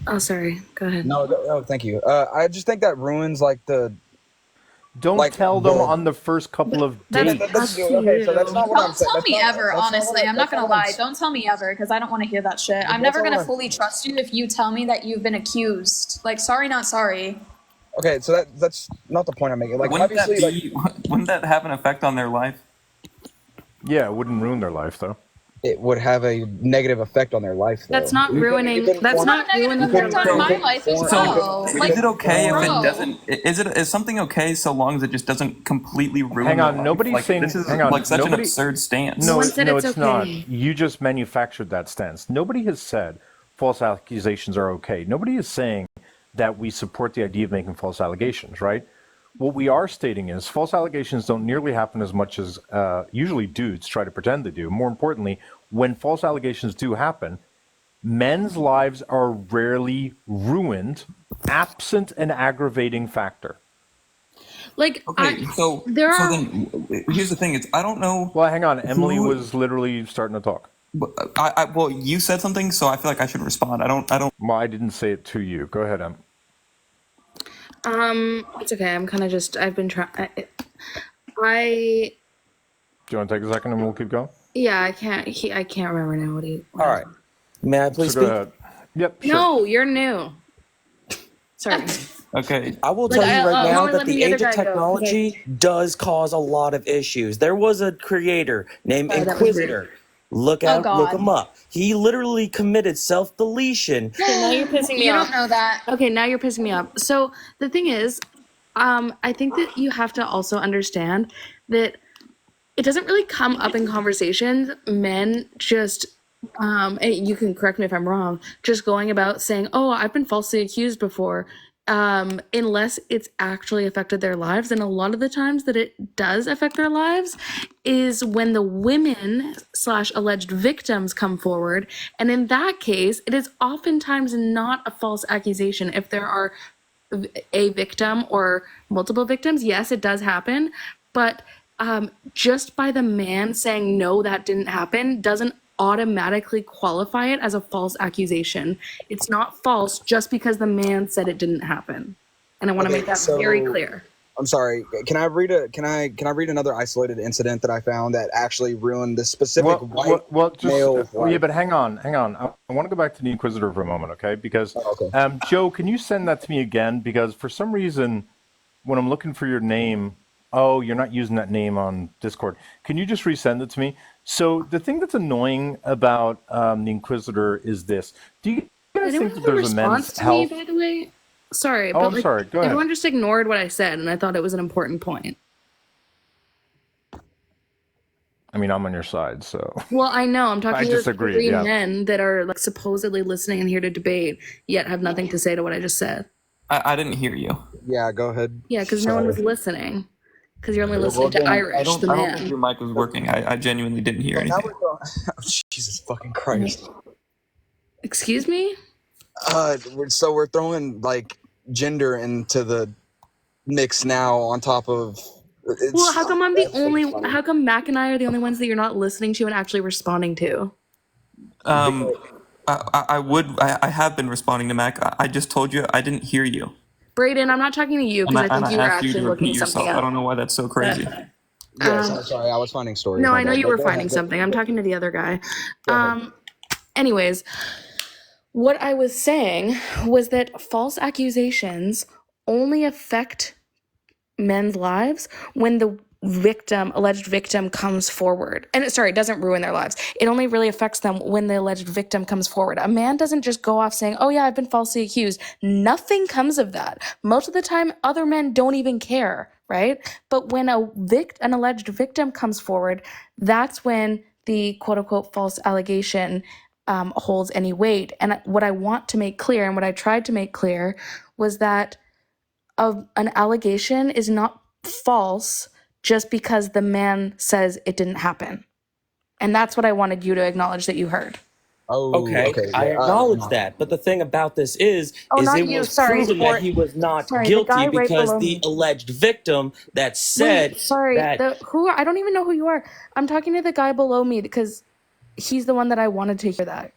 oh, sorry. Go ahead. No, thank you. I just think that ruins Don't tell them on the first couple of dates. Okay, so that's not what I'm saying. Don't tell me ever, honestly. I'm not going to lie. Don't tell me ever, because I don't want to hear that shit. I'm never going to fully trust you if you tell me that you've been accused. Sorry, not sorry. Okay, so that's not the point I'm making. Wouldn't that have an effect on their life? Yeah, it wouldn't ruin their life, though. It would have a negative effect on their life, though. That's not ruining. That's not ruining their life. On my life as well. Is it okay if it doesn't? Is something okay so long as it just doesn't completely ruin? Hang on, life? nobody's saying. This is hang on, such an absurd stance. No, it's okay. not. You just manufactured that stance. Nobody has said false accusations are okay. Nobody is saying that we support the idea of making false allegations, right? What we are stating is false allegations don't nearly happen as much as usually dudes try to pretend they do. More importantly, when false allegations do happen, men's lives are rarely ruined absent an aggravating factor. Like, Okay, so there so are. then here's the thing: is I don't know. Well, hang on. Emily who- was literally starting to talk. well, you said something, so I feel like I should respond. I don't. Well, I didn't say it to you. Go ahead, Em. It's okay. I'm kind of just. I've been trying. Do you want to take a second and we'll keep going? Yeah, I can't. I can't remember now what he. All right. May I please So go speak? ahead. Yep, sure. No, you're new. Sorry. Okay. I will Like, tell you right I'm now only that letting the the other age of guy go, technology does cause a lot of issues. There was a creator named Sorry, that was rude. Inquisitor. Look Oh, look God. him up. He literally committed self-deletion. Okay, now you're pissing me You off. don't know that. Okay, now you're pissing me off. So the thing is, I think that you have to also understand that it doesn't really come up in conversations. Men just, and you can correct me if I'm wrong, just going about saying, "Oh, I've been falsely accused before," unless it's actually affected their lives. And a lot of the times that it does affect their lives is when the women / alleged victims come forward. And in that case, it is oftentimes not a false accusation. If there are a victim or multiple victims, yes, it does happen. But just by the man saying, no, that didn't happen, doesn't automatically qualify it as a false accusation. It's not false just because the man said it didn't happen. And I want to Okay, make that so- very clear. I'm sorry. Can I read another isolated incident that I found that actually ruined this specific white male? Yeah, but hang on. I want to go back to the Inquisitor for a moment, okay? Because, Okay. Joe, can you send that to me again? Because for some reason, when I'm looking for your name, oh, you're not using that name on Discord. Can you just resend it to me? So the thing that's annoying about the Inquisitor is this. Do you guys Anyone think have that a there's a men's response to me, health? by the way? Sorry, Oh, but I'm like, sorry. Go ahead. everyone just ignored what I said, and I thought it was an important point. I mean, I'm on your side, so. Well, I know. I'm talking I to disagree, three yeah. men that are like supposedly listening and here to debate, yet have nothing to say to what I just said. I didn't hear you. Yeah, go ahead. Yeah, because no one was listening. Because you're only listening to then Irish, I the don't think your man. mic was working. I genuinely didn't hear Now anything. we're going. Oh, Jesus fucking Christ. Excuse me? We're throwing like gender into the mix now on top of. Well, how come I'm the that's so only? funny. How come Mac and I are the only ones that you're not listening to and actually responding to? I have been responding to Mac. I just told you I didn't hear you. Brayden, I'm not talking to you because I And think I you were asked you actually to looking repeat something yourself. I up. don't know why that's so crazy. Yes, I'm sorry. I was finding stories. No, My I know bad. you were Go finding ahead. something. I'm talking to the other guy. Go ahead. Anyways, what I was saying was that false accusations only affect men's lives when the alleged victim comes forward. And it doesn't ruin their lives. It only really affects them when the alleged victim comes forward. A man doesn't just go off saying, oh yeah, I've been falsely accused. Nothing comes of that. Most of the time, other men don't even care, right? But when an alleged victim comes forward, that's when the quote unquote false allegation holds any weight. And what I want to make clear, and what I tried to make clear, was that an allegation is not false just because the man says it didn't happen. And that's what I wanted you to acknowledge that you heard. Oh, Okay, I yeah, acknowledge no. that. But the thing about this is not it you, was sorry, proven for- that he was not sorry, the guilty guy right because below the me. alleged victim that said Wait, sorry, that I don't even know who you are. I'm talking to the guy below me because he's the one that I wanted to hear that.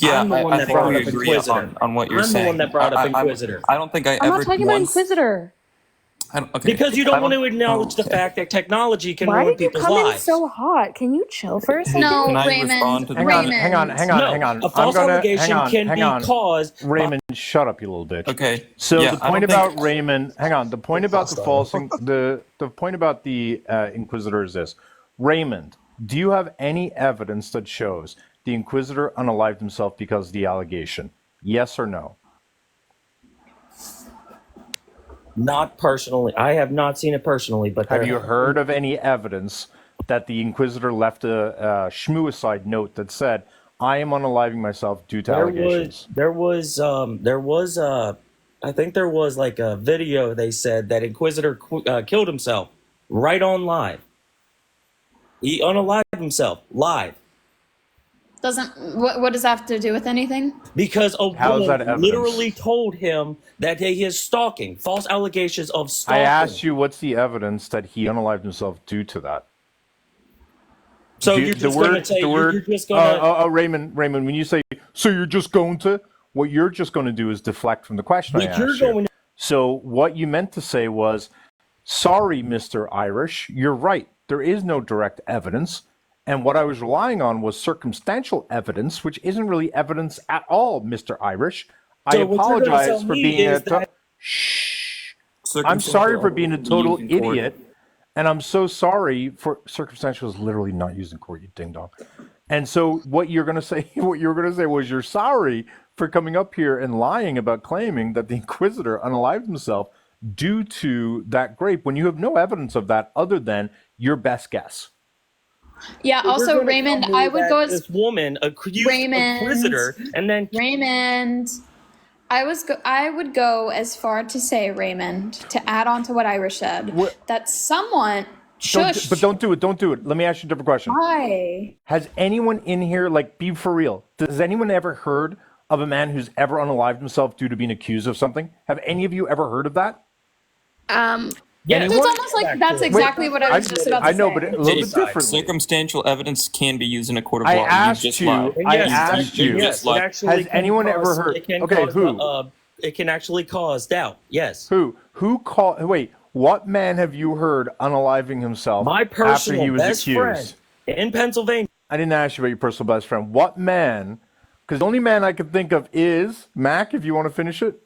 Yeah, I'm the one I that think brought we up agree Inquisitor. on what you're I'm the saying. one that brought up Inquisitor. I don't think I I'm ever not talking about once. Inquisitor. Okay. Because you don't I want to acknowledge the okay. fact that technology can Why ruin did you people's come in lives. so hot? Can you chill for a second? No, Can I Raymond. respond to the- Raymond. Hang on. No, a false allegation can be caused. Raymond, shut up, you little bitch. Okay. So yeah, the I point don't think- about Raymond, hang on. The point about the false, the point about the Inquisitor is this: Raymond, do you have any evidence that shows the Inquisitor unalived himself because of the allegation? Yes or no? Not personally. I have not seen it personally, but Have you heard of any evidence that the Inquisitor left a schmuicide note that said, I am unaliving myself due to allegations. I think there was like a video. They said that Inquisitor killed himself right on live. He unalived himself live What does that have to do with anything? because a How is that woman evidence? literally told him that he is stalking, false allegations of I stalking. asked you what's the evidence that he unalived himself due to that. So you're just going to say you're just going to Raymond, when you say, so you're just going to, what you're just going to do is deflect from the question I But you're asked you. going to- So what you meant to say was, sorry, Mr. Irish, you're right. There is no direct evidence. And what I was relying on was circumstantial evidence, which isn't really evidence at all, Mr. Irish. I So what you're gonna apologize tell for me being is a... that- Shh. I'm sorry for being a total idiot. And I'm so sorry for circumstantial is literally not used in court, you ding dong. And so what you're gonna say, was you're sorry for coming up here and lying about claiming that the Inquisitor unalived himself due to that grape when you have no evidence of that other than your best guess. Yeah. You're Also, gonna Raymond, tell me I would that go as this woman accused Raymond. Inquisitor and then Raymond. I would go as far to say, Raymond, to add on to what Irish said, that someone shush. Don't do it. Don't do it. Let me ask you a different question. Why? Has anyone in here, like, be for real? Has anyone ever heard of a man who's ever unalived himself due to being accused of something? Have any of you ever heard of that? yeah, It's almost like that's exactly what I was just about to say. I know, but a little bit differently. Circumstantial evidence can be used in a court of I law. asked you just you. lied. I Yes, asked you. yes, it actually Has can anyone cause- ever heard? it can Okay, cause, who? It can actually cause doubt. Yes. Who called? Wait, what man have you heard unaliving himself My after personal he was best accused? friend in Pennsylvania. I didn't ask you about your personal best friend. What man? Because the only man I could think of is Mac. If you want to finish it.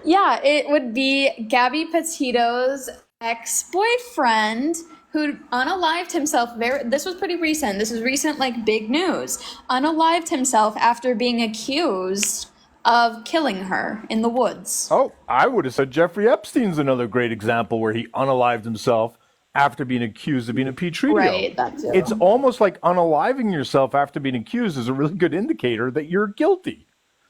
Yeah, it would be Gabby Petito's ex-boyfriend who unalived himself. This was pretty recent. This is recent, like big news. Unalived himself after being accused of killing her in the woods. Oh, I would have said Jeffrey Epstein's another great example where he unalived himself after being accused of being a Petritio. Right, that too. It's almost like unaliving yourself after being accused is a really good indicator that you're guilty.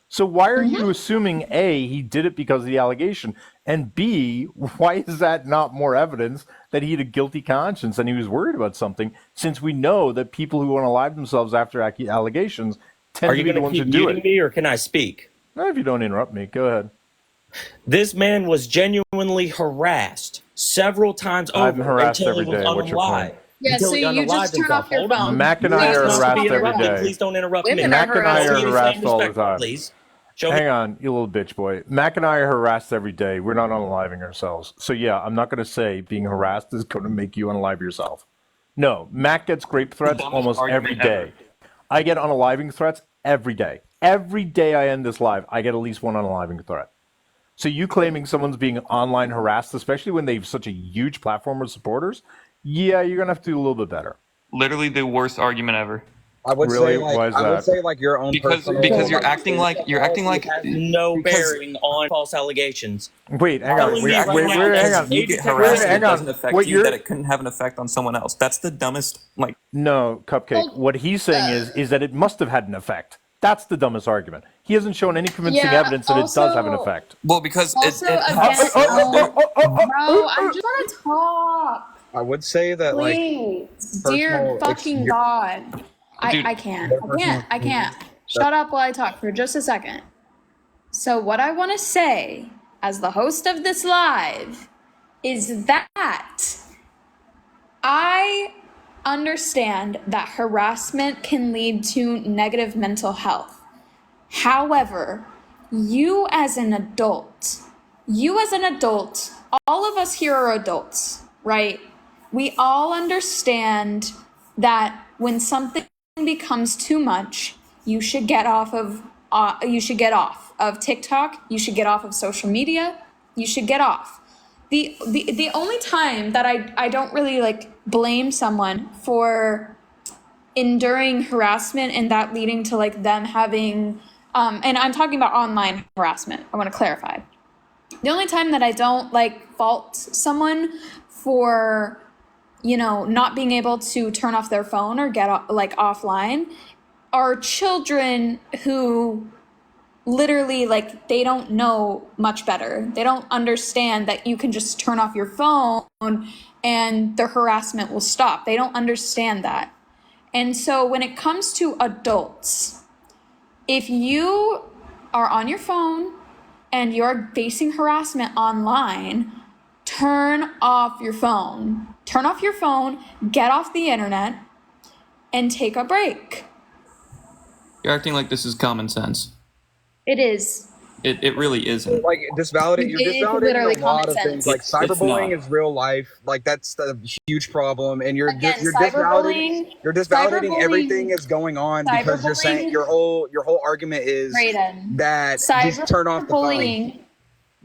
So why are you assuming A, he did it because of the allegation, and B, why is that not more evidence that he had a guilty conscience and he was worried about something, since we know that people who unalive themselves after allegations tend Are to you be the going to ones who keep do muting it? me, or can I speak? No, if you don't interrupt me, go ahead. This man was genuinely harassed several times over I'm harassed until every he was day. What's your unalived. point? Yeah, Until so he you unalived just turn himself. off your Hold on. phone. Mac and I Please are not to harassed be every interrupted. day. Please don't interrupt me. Women Mac are and I harassed. are Show me the harassed same all the respect, time. please. Show me. Hang on, you little bitch boy. Mac and I are harassed every day. We're not unaliving ourselves. So yeah, I'm not going to say being harassed is going to make you unalive yourself. No, Mac gets grape threats dumbest almost argument every day. ever. I get unaliving threats every day. Every day I end this live, I get at least one unaliving threat. So you claiming someone's being online harassed, especially when they have such a huge platform of supporters, yeah, you're going to have to do a little bit better. Literally the worst argument ever. I would Really? say like Why is I would that? say like your own Because personal, you're like, acting like It has no because- bearing on false allegations. Wait, hang on. Telling Wait, me wait, right wait, now hang that on. you get Wait, harassed hang and it on. doesn't affect What you, you're- that it couldn't have an effect on someone else. That's the dumbest, like, No, Cupcake. What he's saying is that it must have had an effect. That's the dumbest argument. He hasn't shown any convincing Yeah, evidence that it does have an also- effect. well, because Also, it again, has, bro, I just want to talk. I would say that like Please, dear personal fucking God. Dude, I can't. Shut up while I talk for just a second. So what I want to say as the host of this live is that I understand that harassment can lead to negative mental health. However, you as an adult, all of us here are adults, right? We all understand that when something becomes too much, you should get off of TikTok, you should get off of social media, you should get off. The only time that I don't really like blame someone for enduring harassment and that leading to like them having and I'm talking about online harassment. I want to clarify. The only time that I don't like fault someone for, you know, not being able to turn off their phone or get like offline are children who literally, like, they don't know much better. They don't understand that you can just turn off your phone and the harassment will stop. They don't understand that. And so when it comes to adults, if you are on your phone and you're facing harassment online, turn off your phone. Turn off your phone, get off the internet, and take a break. You're acting like this is common sense. It is. It really isn't. Like you're It's disvalidating literally a lot common of things. sense. Like It's cyberbullying not. is real life. Like that's a huge problem, and Again, you're disvalidating cyberbullying, everything that's going on because you're saying cyberbullying, your whole argument is Brayden. that just turn off the phone. Cyberbullying,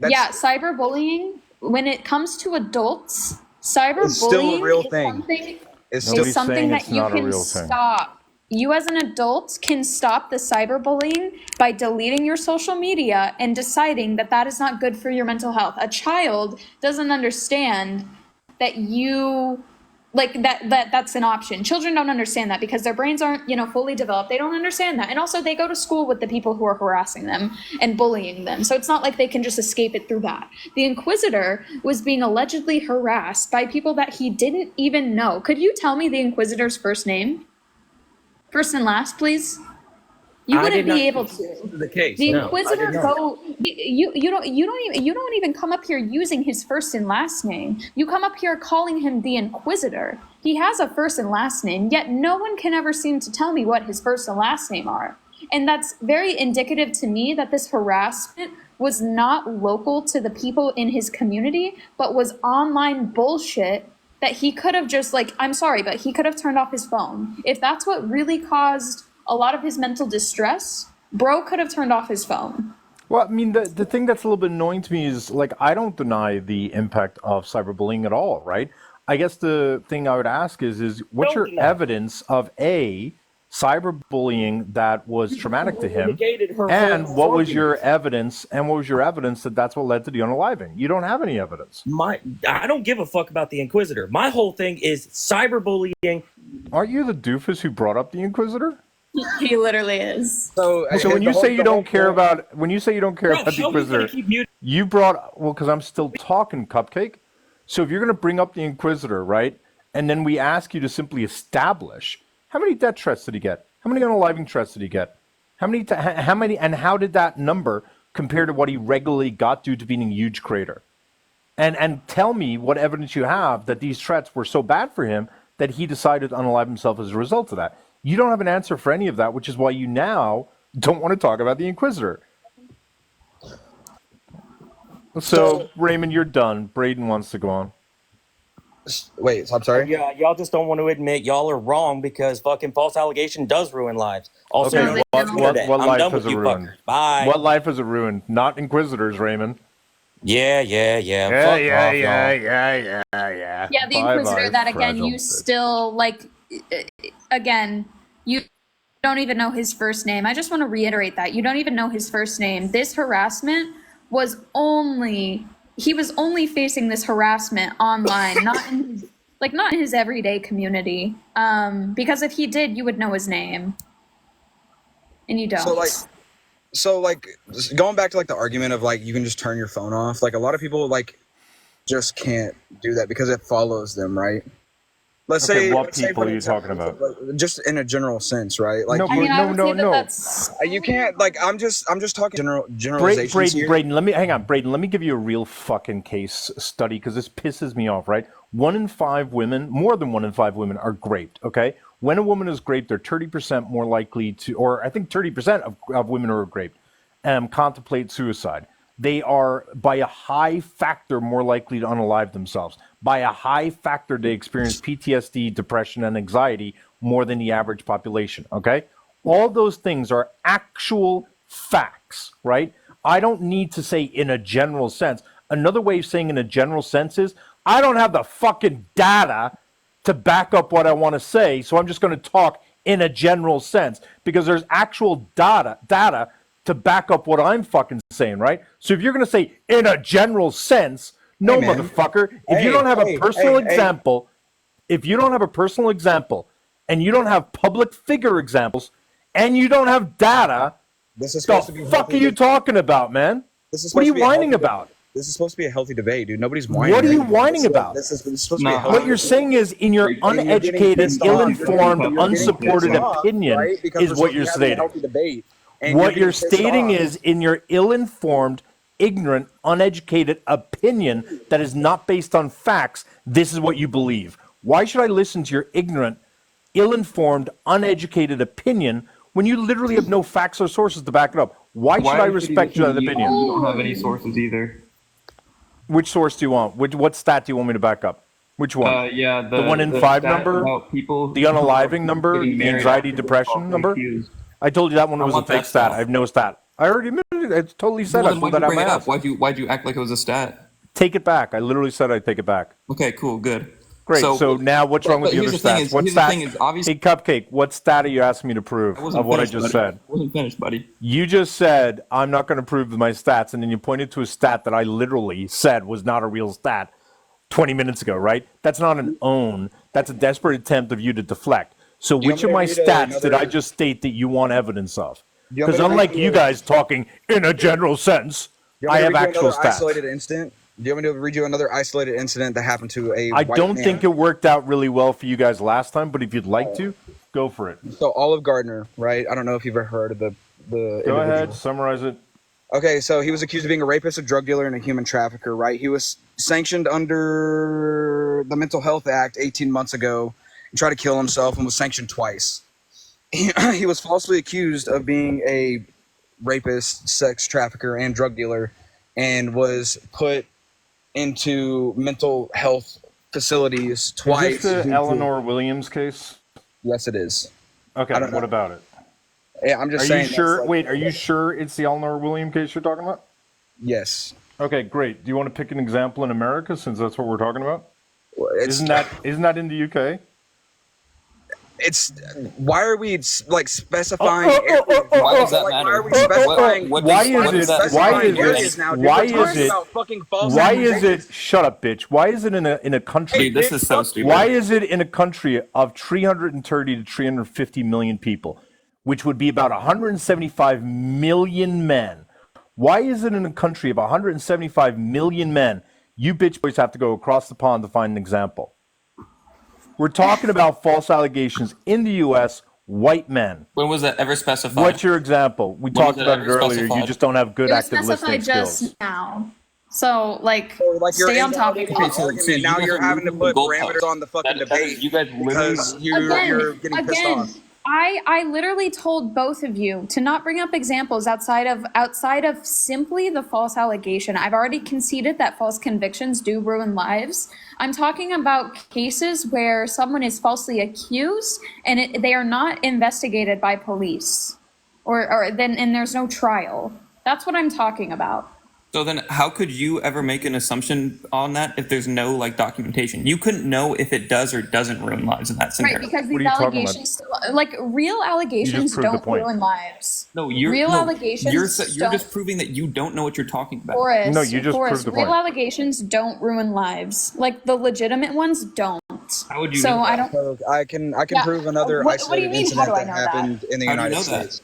yeah, cyberbullying, when it comes to adults, cyberbullying It's still a real thing. is Nobody's something saying that it's you not a can real thing. stop. You as an adult can stop the cyberbullying by deleting your social media and deciding that that is not good for your mental health. A child doesn't understand that you like that's an option. Children don't understand that because their brains aren't, fully developed. They don't understand that. And also they go to school with the people who are harassing them and bullying them. So it's not like they can just escape it through that. The Inquisitor was being allegedly harassed by people that he didn't even know. Could you tell me the Inquisitor's first name? First and last, please. You I wouldn't did not be able know to. this was the case. The No, I Inquisitor did not. you don't even come up here using his first and last name. You come up here calling him the Inquisitor. He has a first and last name, yet no one can ever seem to tell me what his first and last name are. And that's very indicative to me that this harassment was not local to the people in his community, but was online bullshit that he could have just I'm sorry, but he could have turned off his phone. If that's what really caused a lot of his mental distress, bro could have turned off his phone. Well, I mean, the thing that's a little bit annoying to me is, I don't deny the impact of cyberbullying at all, right? I guess the thing I would ask is what's your evidence of cyberbullying that was traumatic to him, Negated her and whole what was argument. your evidence, that that's what led to the unaliving? You don't have any evidence. I don't give a fuck about the Inquisitor. My whole thing is cyberbullying. Aren't you the doofus who brought up the Inquisitor? He literally is. So when you say you don't care about the Inquisitor, you brought because I'm still talking, Cupcake. So if you're going to bring up the Inquisitor, right, and then we ask you to simply establish how many death threats did he get, how many unaliving threats did he get, how many, and how did that number compare to what he regularly got due to being a huge creator, and tell me what evidence you have that these threats were so bad for him that he decided to unalive himself as a result of that. You don't have an answer for any of that, which is why you now don't want to talk about the Inquisitor. So, Raymond, you're done. Braden wants to go on. Wait, I'm sorry? Yeah, y'all just don't want to admit y'all are wrong because fucking false allegation does ruin lives. Also, Okay, what I'm life done has with it you ruined? fuckers. Bye. What life has it ruined? Not Inquisitors, Raymond. Yeah. Yeah, Fuck off, y'all. yeah. Yeah, the Bye-bye, Inquisitor, that again, fragile you bitch. still, again, you don't even know his first name. I just want to reiterate that. You don't even know his first name. This harassment was he was only facing this harassment online, not in his everyday community. Because if he did, you would know his name. And you don't. So going back to the argument of you can just turn your phone off. A lot of people just can't do that because it follows them, right? Let's say what say people for are you example, talking about? just in a general sense, right? I would say that's You can't I'm just talking generalizations here. Braden, let me give you a real fucking case study because this pisses me off, right? More than 1 in 5 women are raped, okay? When a woman is raped, they're 30% more likely to, or I think 30% of women who are raped contemplate suicide. They are, by a high factor, more likely to unalive themselves. By a high factor, they experience PTSD, depression, and anxiety more than the average population, okay? All those things are actual facts, right? I don't need to say in a general sense. Another way of saying in a general sense is I don't have the fucking data to back up what I want to say, so I'm just going to talk in a general sense because there's actual data to back up what I'm fucking saying, right? So if you're going to say in a general sense, no, Hey, man. motherfucker, if you don't have a personal example, if you don't have a personal example and you don't have public figure examples and you don't have data. This is The supposed to be fuck are you talking about, man? This is What are you supposed to be a whining healthy about? This is supposed to be a healthy debate, dude. Nobody's whining. What are you right? whining about? This is supposed to be a No. healthy What you're debate. saying is, in your And you're getting uneducated, pissed off. ill-informed, You're getting unsupported pissed off, opinion right? Because is we're what supposed to you're be having a stating. healthy debate, and What you're you're getting pissed stating off. is, in your ill-informed, ignorant, uneducated opinion that is not based on facts, this is what you believe. Why should I listen to your ignorant, ill-informed, uneducated opinion when you literally have no facts or sources to back it up? Why should I respect you that listen to opinion? You don't have any sources either. Which source do you want? What stat do you want me to back up? Which one? Yeah, The 1 in 5 stat number? about people The unaliving number? getting The married anxiety, after depression falsely number? accused. I told you that one I was a want fake that stat. stat. I have no stat. I already admitted it. I totally said Well, I then pulled why'd that you out of bring my it ass. up? Why'd you act like it was a stat? Take it back. I literally said I'd take it back. Okay, cool, good. Great. So now what's wrong with the other here's the thing stats? is- What here's the stat? thing is, obviously- Hey, Cupcake, what stat are you asking me to prove of what I just buddy. said? I wasn't finished, buddy. You just said, I'm not going to prove my stats, and then you pointed to a stat that I literally said was not a real stat 20 minutes ago, right? That's not an own. That's a desperate attempt of you to deflect. So you which want of me my to read stats did another- I just state that you want evidence of? you want me Because to read unlike you you a- guys talking in a general sense, Do you want I me have to read you actual another stats. isolated incident? Do you want me to read you another isolated incident that happened to a I white don't man? think it worked out really well for you guys last time, but if you'd like to, go for it. So Olive Gardner, right? I don't know if you've ever heard of the Go individual. ahead, summarize it. Okay, so he was accused of being a rapist, a drug dealer, and a human trafficker, right? He was sanctioned under the Mental Health Act 18 months ago and tried to kill himself and was sanctioned twice. He was falsely accused of being a rapist, sex trafficker, and drug dealer and was put into mental health facilities twice. Is this due the to- Eleanor Williams case? Yes, it is. Okay, I don't what know. about it? Yeah, I'm just Are saying. you that's sure? like- Wait, are you sure it's the Eleanor Williams case you're talking about? Yes. Okay, great. Do you want to pick an example in America since that's what we're talking about? It's, Isn't that in the UK? It's why are we like specifying? Why does that Like, matter? why are we specifying? What Why does- is what it- does that- why what is does it- that- Areas now, dude. why We're talking is it- about fucking false Why is accusations. it? Shut up, bitch. Why is it in a country? Dude, this is so stupid. Why is it in a country of 330 to 350 million people, which would be about 175 million men? Why is it in a country of 175 million men, you bitch boys have to go across the pond to find an example? We're talking about false allegations in the U.S., white men. When was that ever specified? What's your example? We When talked was it about it ever earlier. You specified? just don't have good It was active listening specified skills. just now. So, like, Like you're stay on topic. invalidating the so argument. Now you you're guys are having to moving put the parameters goalposts. on the fucking That is- debate you guys literally- because you're getting pissed off. I literally told both of you to not bring up examples outside of simply the false allegation. I've already conceded that false convictions do ruin lives. I'm talking about cases where someone is falsely accused and they are not investigated by police, or then and there's no trial. That's what I'm talking about. So then how could you ever make an assumption on that if there's no like documentation? You couldn't know if it does or doesn't ruin lives in that scenario. Right, because What are these you talking about? allegations, like real allegations, proved the don't point. ruin lives. No, real allegations You're don't- just proving that you don't know what you're talking about. Forrest, No, you just Forrest, proved the real point. allegations don't ruin lives. Like the legitimate ones don't. How would you So know I that? don't. So I can Yeah. prove another What do you isolated mean, how incident do I that know that? happened in the How do you United know that? States.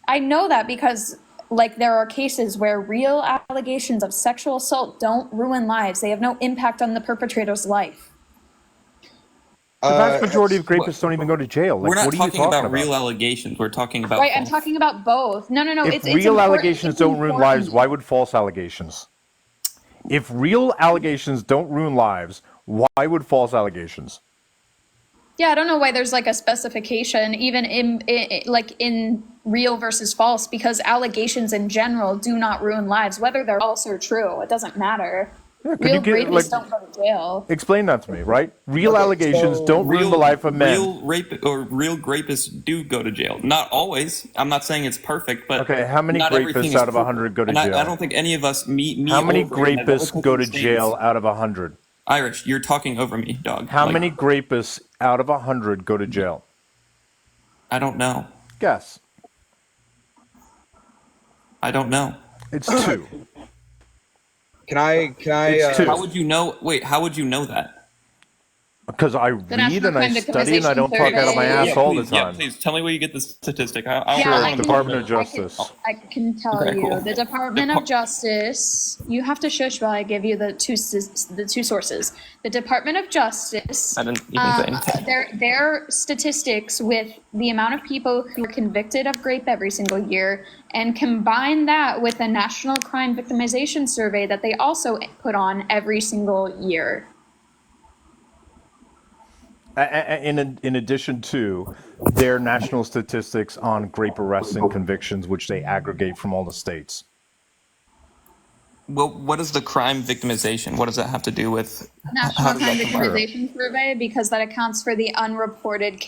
I know that because like there are cases where real allegations of sexual assault don't ruin lives. They have no impact on the perpetrator's life. The vast majority of rapists don't even go to jail. Like, We're not what are you talking about about? real allegations. We're talking about Right, I'm false. talking about both. No. If It's real important- allegations it's don't ruin important. lives, why would false allegations? If real allegations don't ruin lives, why would false allegations? Yeah, I don't know why there's like a specification even in real versus false, because allegations in general do not ruin lives, whether they're false or true. It doesn't matter. Yeah, could Real you get, rapists like, don't go to jail. explain that to me, right? Real Okay, allegations so don't ruin the life of men. Real rapists do go to jail. Not always. I'm not saying it's perfect, but Okay, how many not everything rapists is out of proven. 100 go to And jail? I don't think any of us, me How many over it, have ever rapists taken go to stands. jail out of 100? Irish, you're talking over me, dog. How Like, many rapists out of 100 go to jail? I don't know. Guess. I don't know. It's 2. Can I It's two. How would you know? Wait, how would you know that? Because I The read National and I Crime study and I Victimization don't talk out of my Survey. ass all the please. Yeah, time. please. Tell me where you get the statistic. Yeah, Sure, I can, Department of Justice. I can tell Okay, you. cool. The Department of Justice. You have to shush while I give you the two sources. The Department of Justice. I didn't even say anything. Their statistics with the amount of people who are convicted of rape every single year, and combine that with a National Crime Victimization Survey that they also put on every single year. In addition to their national statistics on rape arrests and convictions, which they aggregate from all the states. Well, what is the crime victimization? What does that have to do with National how does Crime that compare? Victimization Survey, because that accounts for the unreported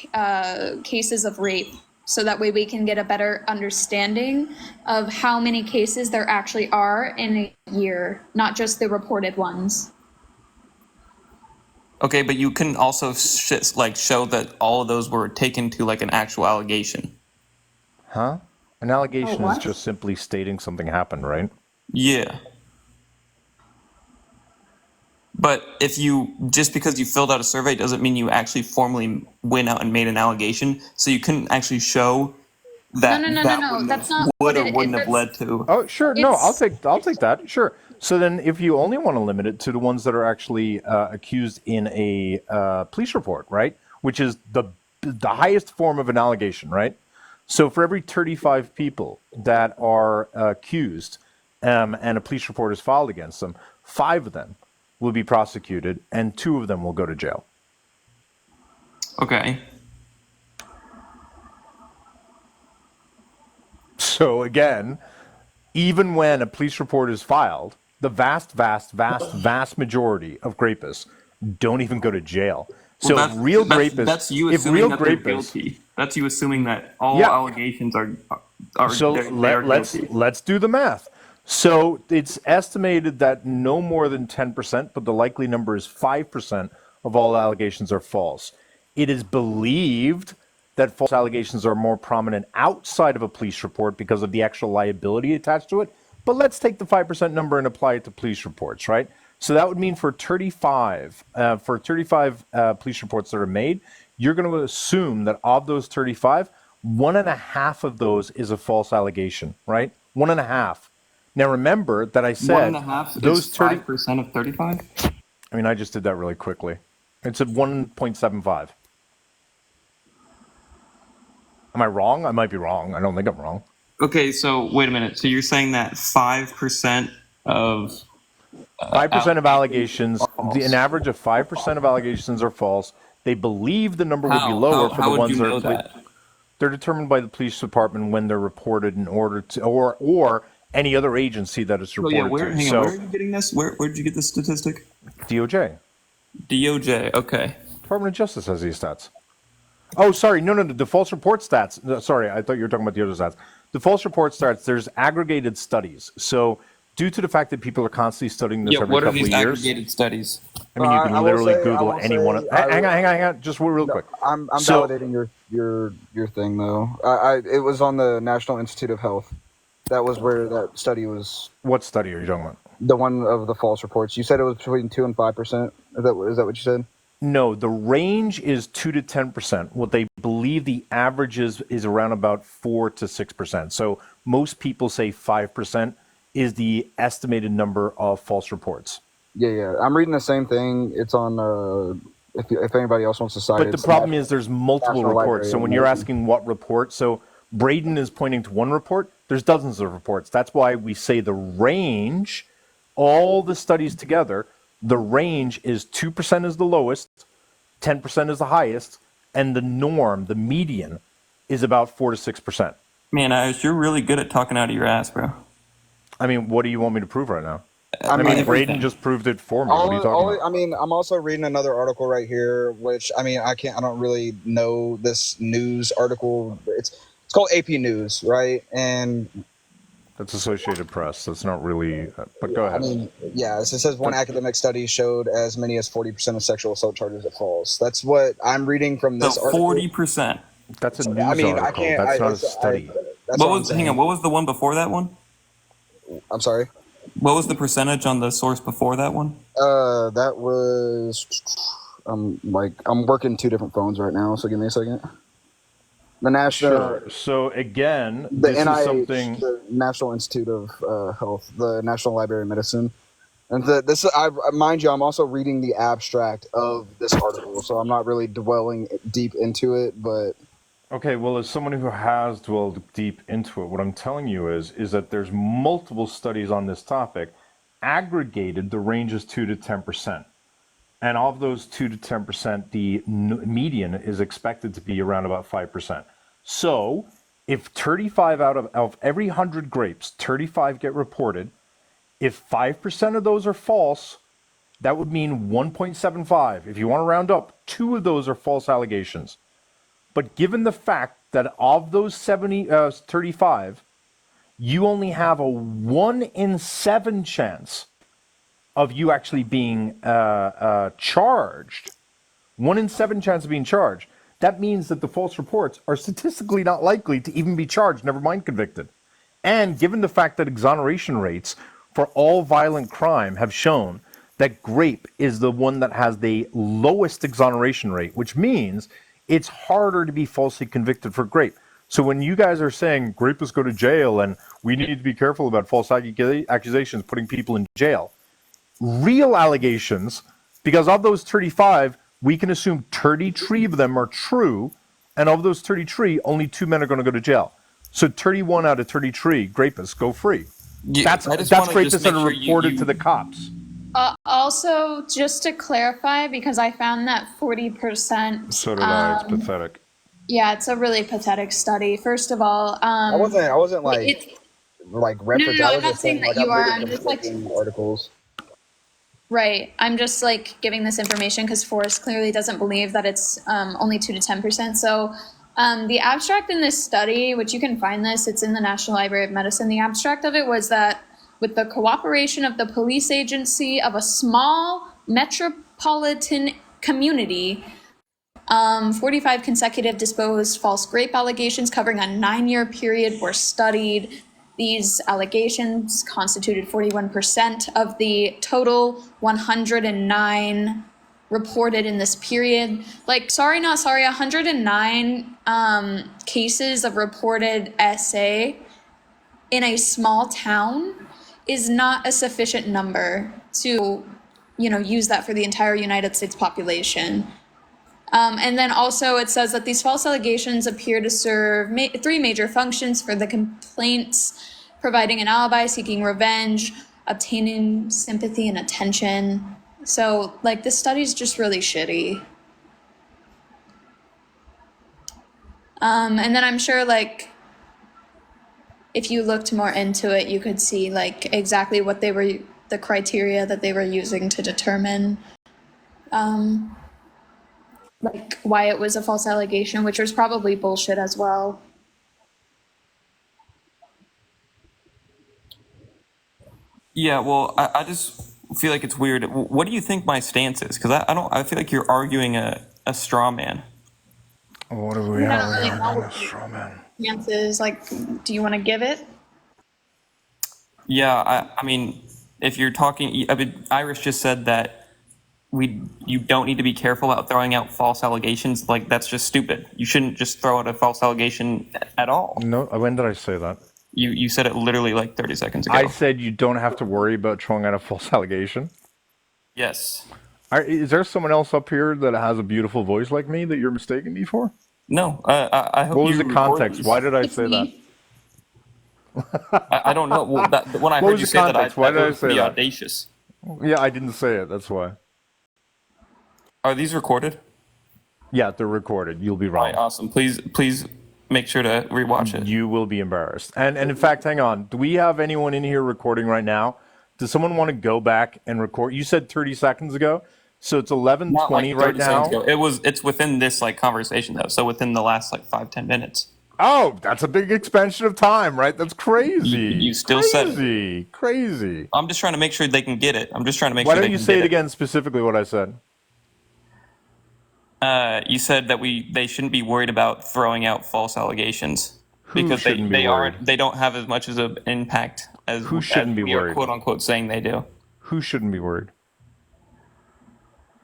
cases of rape. So that way we can get a better understanding of how many cases there actually are in a year, not just the reported ones. Okay, but you couldn't also show that all of those were taken to like an actual allegation. Huh? An allegation is what? just simply stating something happened, right? Yeah. But if just because you filled out a survey doesn't mean you actually formally went out and made an allegation. So you couldn't actually show that No. That's not would what or it wouldn't is. have led to. Oh, sure. No, I'll It's- take that. Sure. So then, if you only want to limit it to the ones that are actually accused in a police report, right, which is the highest form of an allegation, right? So for every 35 people that are accused and a police report is filed against them, 5 of them will be prosecuted and 2 of them will go to jail. Okay. So again, even when a police report is filed, the vast majority of rapists don't even go to jail. So Well, real rapists, that's you if assuming real that they're rapists, guilty. That's you assuming that all Yeah. allegations are so they're guilty. let's do the math. So it's estimated that no more than 10%, but the likely number is 5% of all allegations are false. It is believed that false allegations are more prominent outside of a police report because of the actual liability attached to it. But let's take the 5% number and apply it to police reports, right? So that would mean for 35 police reports that are made, you're going to assume that of those 35, 1.5 of those is a false allegation, right? 1.5. Now remember that I said 1.5 those is 5% of 35. I mean, I just did that really quickly. It's at 1.75. Am I wrong? I might be wrong. I don't think I'm wrong. Okay, so wait a minute. So you're saying that 5% of 5% of allegations, are false. an average of 5% of allegations are false. They believe the number would be How? lower for How the would ones you that know are. that? They're determined by the police department when they're reported in order to, or any other agency that it's Oh reported yeah, to. hang on. So Where are you getting this? Where did you get this statistic? DOJ, DOJ. Okay. Department of Justice has these stats. Oh, sorry, no, the false report stats. No, sorry, I thought you were talking about the other stats. The false report stats. There's aggregated studies. So due to the fact that people are constantly studying this Yeah. every What are couple these of years, aggregated studies? I mean, you can I will literally say- I Google will any one of. say Hang on, just real quick. I'm So- validating your thing though. It was on the National Institute of Health. That was where that study was. What study are you talking about? The one of the false reports. You said it was between 2 and 5%. Is that what you said? No, the range is 2 to 10%. What they believe the average is around about 4 to 6%. So most people say 5% is the estimated number of false reports. Yeah. I'm reading the same thing. It's on. If anybody else wants to cite it. But the problem is there's multiple National reports. Library So of when you're Medicine. asking what report, so Braden is pointing to one report, there's dozens of reports. That's why we say the range, all the studies together, the range is 2% is the lowest, 10% is the highest, and the norm, the median, is about 4 to 6%. Man, you're really good at talking out of your ass, bro. I mean, what do you want me to prove right now? I mean, everything. Braden just proved it for me. What are you talking about? I mean, I'm also reading another article right here, which I mean, I don't really know this news article. It's called AP News, right? And That's Associated Press. That's not really. But go ahead. I mean, yeah, it says one academic study showed as many as 40% of sexual assault charges are false. That's what I'm reading from this So article. 40%. That's a news I mean, I article. can't. That's not a it's- study. that's What what I'm was? saying. Hang on. What was the one before that one? I'm sorry. What was the percentage on the source before that one? That was I'm working 2 different phones right now, so give me a second. The national, Sure. So again, the this is NIH, something. the National Institute of Health, the National Library of Medicine, and mind you, I'm also reading the abstract of this article, so I'm not really dwelling deep into it, but. Okay, well, as someone who has dwelled deep into it, what I'm telling you is that there's multiple studies on this topic. Aggregated, the range is 2 to 10%. And of those 2 to 10%, the median is expected to be around about 5%. So if 35 of every 100 grapes, 35 get reported, if 5% of those are false, that would mean 1.75. If you want to round up, 2 of those are false allegations. But given the fact that of those 35, you only have a 1 in 7 chance of you actually being charged, 1 in 7 chance of being charged, that means that the false reports are statistically not likely to even be charged, never mind convicted. And given the fact that exoneration rates for all violent crime have shown that grape is the one that has the lowest exoneration rate, which means it's harder to be falsely convicted for grape. So when you guys are saying grapists go to jail and we need to be careful about false accusations putting people in jail, real allegations, because of those 35, we can assume 33 of them are true, and of those 33, only 2 men are going to go to jail. So 31 out of 33 grapists go free. Yeah, That's rapists that are reported to the cops. Also, just to clarify, because I found that 40%. So did I. It's pathetic. Yeah, it's a really pathetic study. First of all, I wasn't like reference. No, I I'm was not just saying saying that you I'm are. reading I'm just like conflicting articles. right. I'm just like giving this information because Forrest clearly doesn't believe that it's only 2 to 10%. So the abstract in this study, which you can find this, it's in the National Library of Medicine. The abstract of it was that with the cooperation of the police agency of a small metropolitan community, 45 consecutive disposed false grape allegations covering a 9-year period were studied. These allegations constituted 41% of the total 109 reported in this period. Like, sorry, not sorry, 109 cases of reported SA in a small town is not a sufficient number to, use that for the entire United States population. And then also it says that these false allegations appear to serve 3 major functions for the complaints: providing an alibi, seeking revenge, obtaining sympathy and attention. So, like, this study's just really shitty. And then I'm sure, like, if you looked more into it, you could see, like, exactly what the criteria that they were using to determine, like, why it was a false allegation, which was probably bullshit as well. Yeah, well, I just feel like it's weird. What do you think my stance is? Because I feel like you're arguing a straw man. What do we have? We have a straw man. Chances, like, do you want to give it? Yeah, I mean, if you're talking, Iris just said that you don't need to be careful about throwing out false allegations. Like, that's just stupid. You shouldn't just throw out a false allegation at all. No, when did I say that? You said it literally like 30 seconds ago. I said you don't have to worry about throwing out a false allegation. Yes. Is there someone else up here that has a beautiful voice like me that you're mistaking me for? No, I hope. What was the context? Why did I say that? I don't know. Well, when I heard you say that, why did I say that? that? Audacious. Yeah, I didn't say it. That's why. Are these recorded? Yeah, they're recorded. You'll be wrong. All right, awesome. Please make sure to rewatch it. You will be embarrassed. And in fact, hang on. Do we have anyone in here recording right now? Does someone want to go back and record? You said 30 seconds ago, so it's 11:20 right now. It's within this like conversation though, so within the last like 5-10 minutes. Oh, that's a big expansion of time, right? That's crazy. You still said it. Crazy. I'm just trying to make sure they can get it. I'm just trying to make Why sure. Why don't you say it again specifically? What I said. You said that they shouldn't be worried about throwing out false allegations because they don't have as much as an impact as we are quote unquote saying they do. Who shouldn't be worried?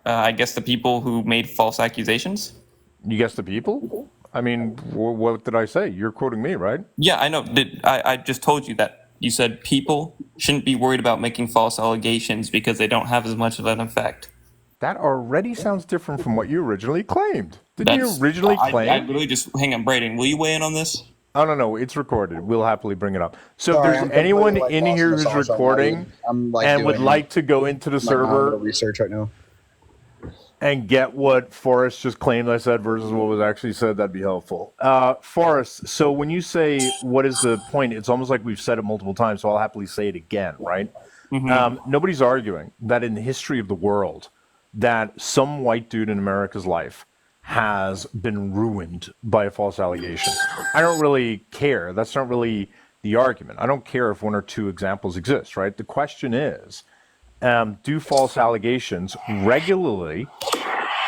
I guess the people who made false accusations. You guess the people? I mean, what did I say? You're quoting me, right? Yeah, I know. I just told you that. You said people shouldn't be worried about making false allegations because they don't have as much of an effect. That already sounds different from what you originally claimed. Didn't you That's originally I claim? literally just hang on, Braden. Will you weigh in on this? Oh, no, it's recorded. We'll happily bring it up. So if Sorry, there's I'm completely anyone like in lost in here the who's sauce right now, recording dude. I'm like and would doing like to go into the like a little server research right now. and get what Forrest just claimed I said versus what was actually said, that'd be helpful. Forrest, so when you say what is the point, it's almost like we've said it multiple times, so I'll happily say it again, right? Nobody's arguing that in the history of the world that some white dude in America's life has been ruined by a false allegation. I don't really care. That's not really the argument. I don't care if one or two examples exist, right? The question is, do false allegations regularly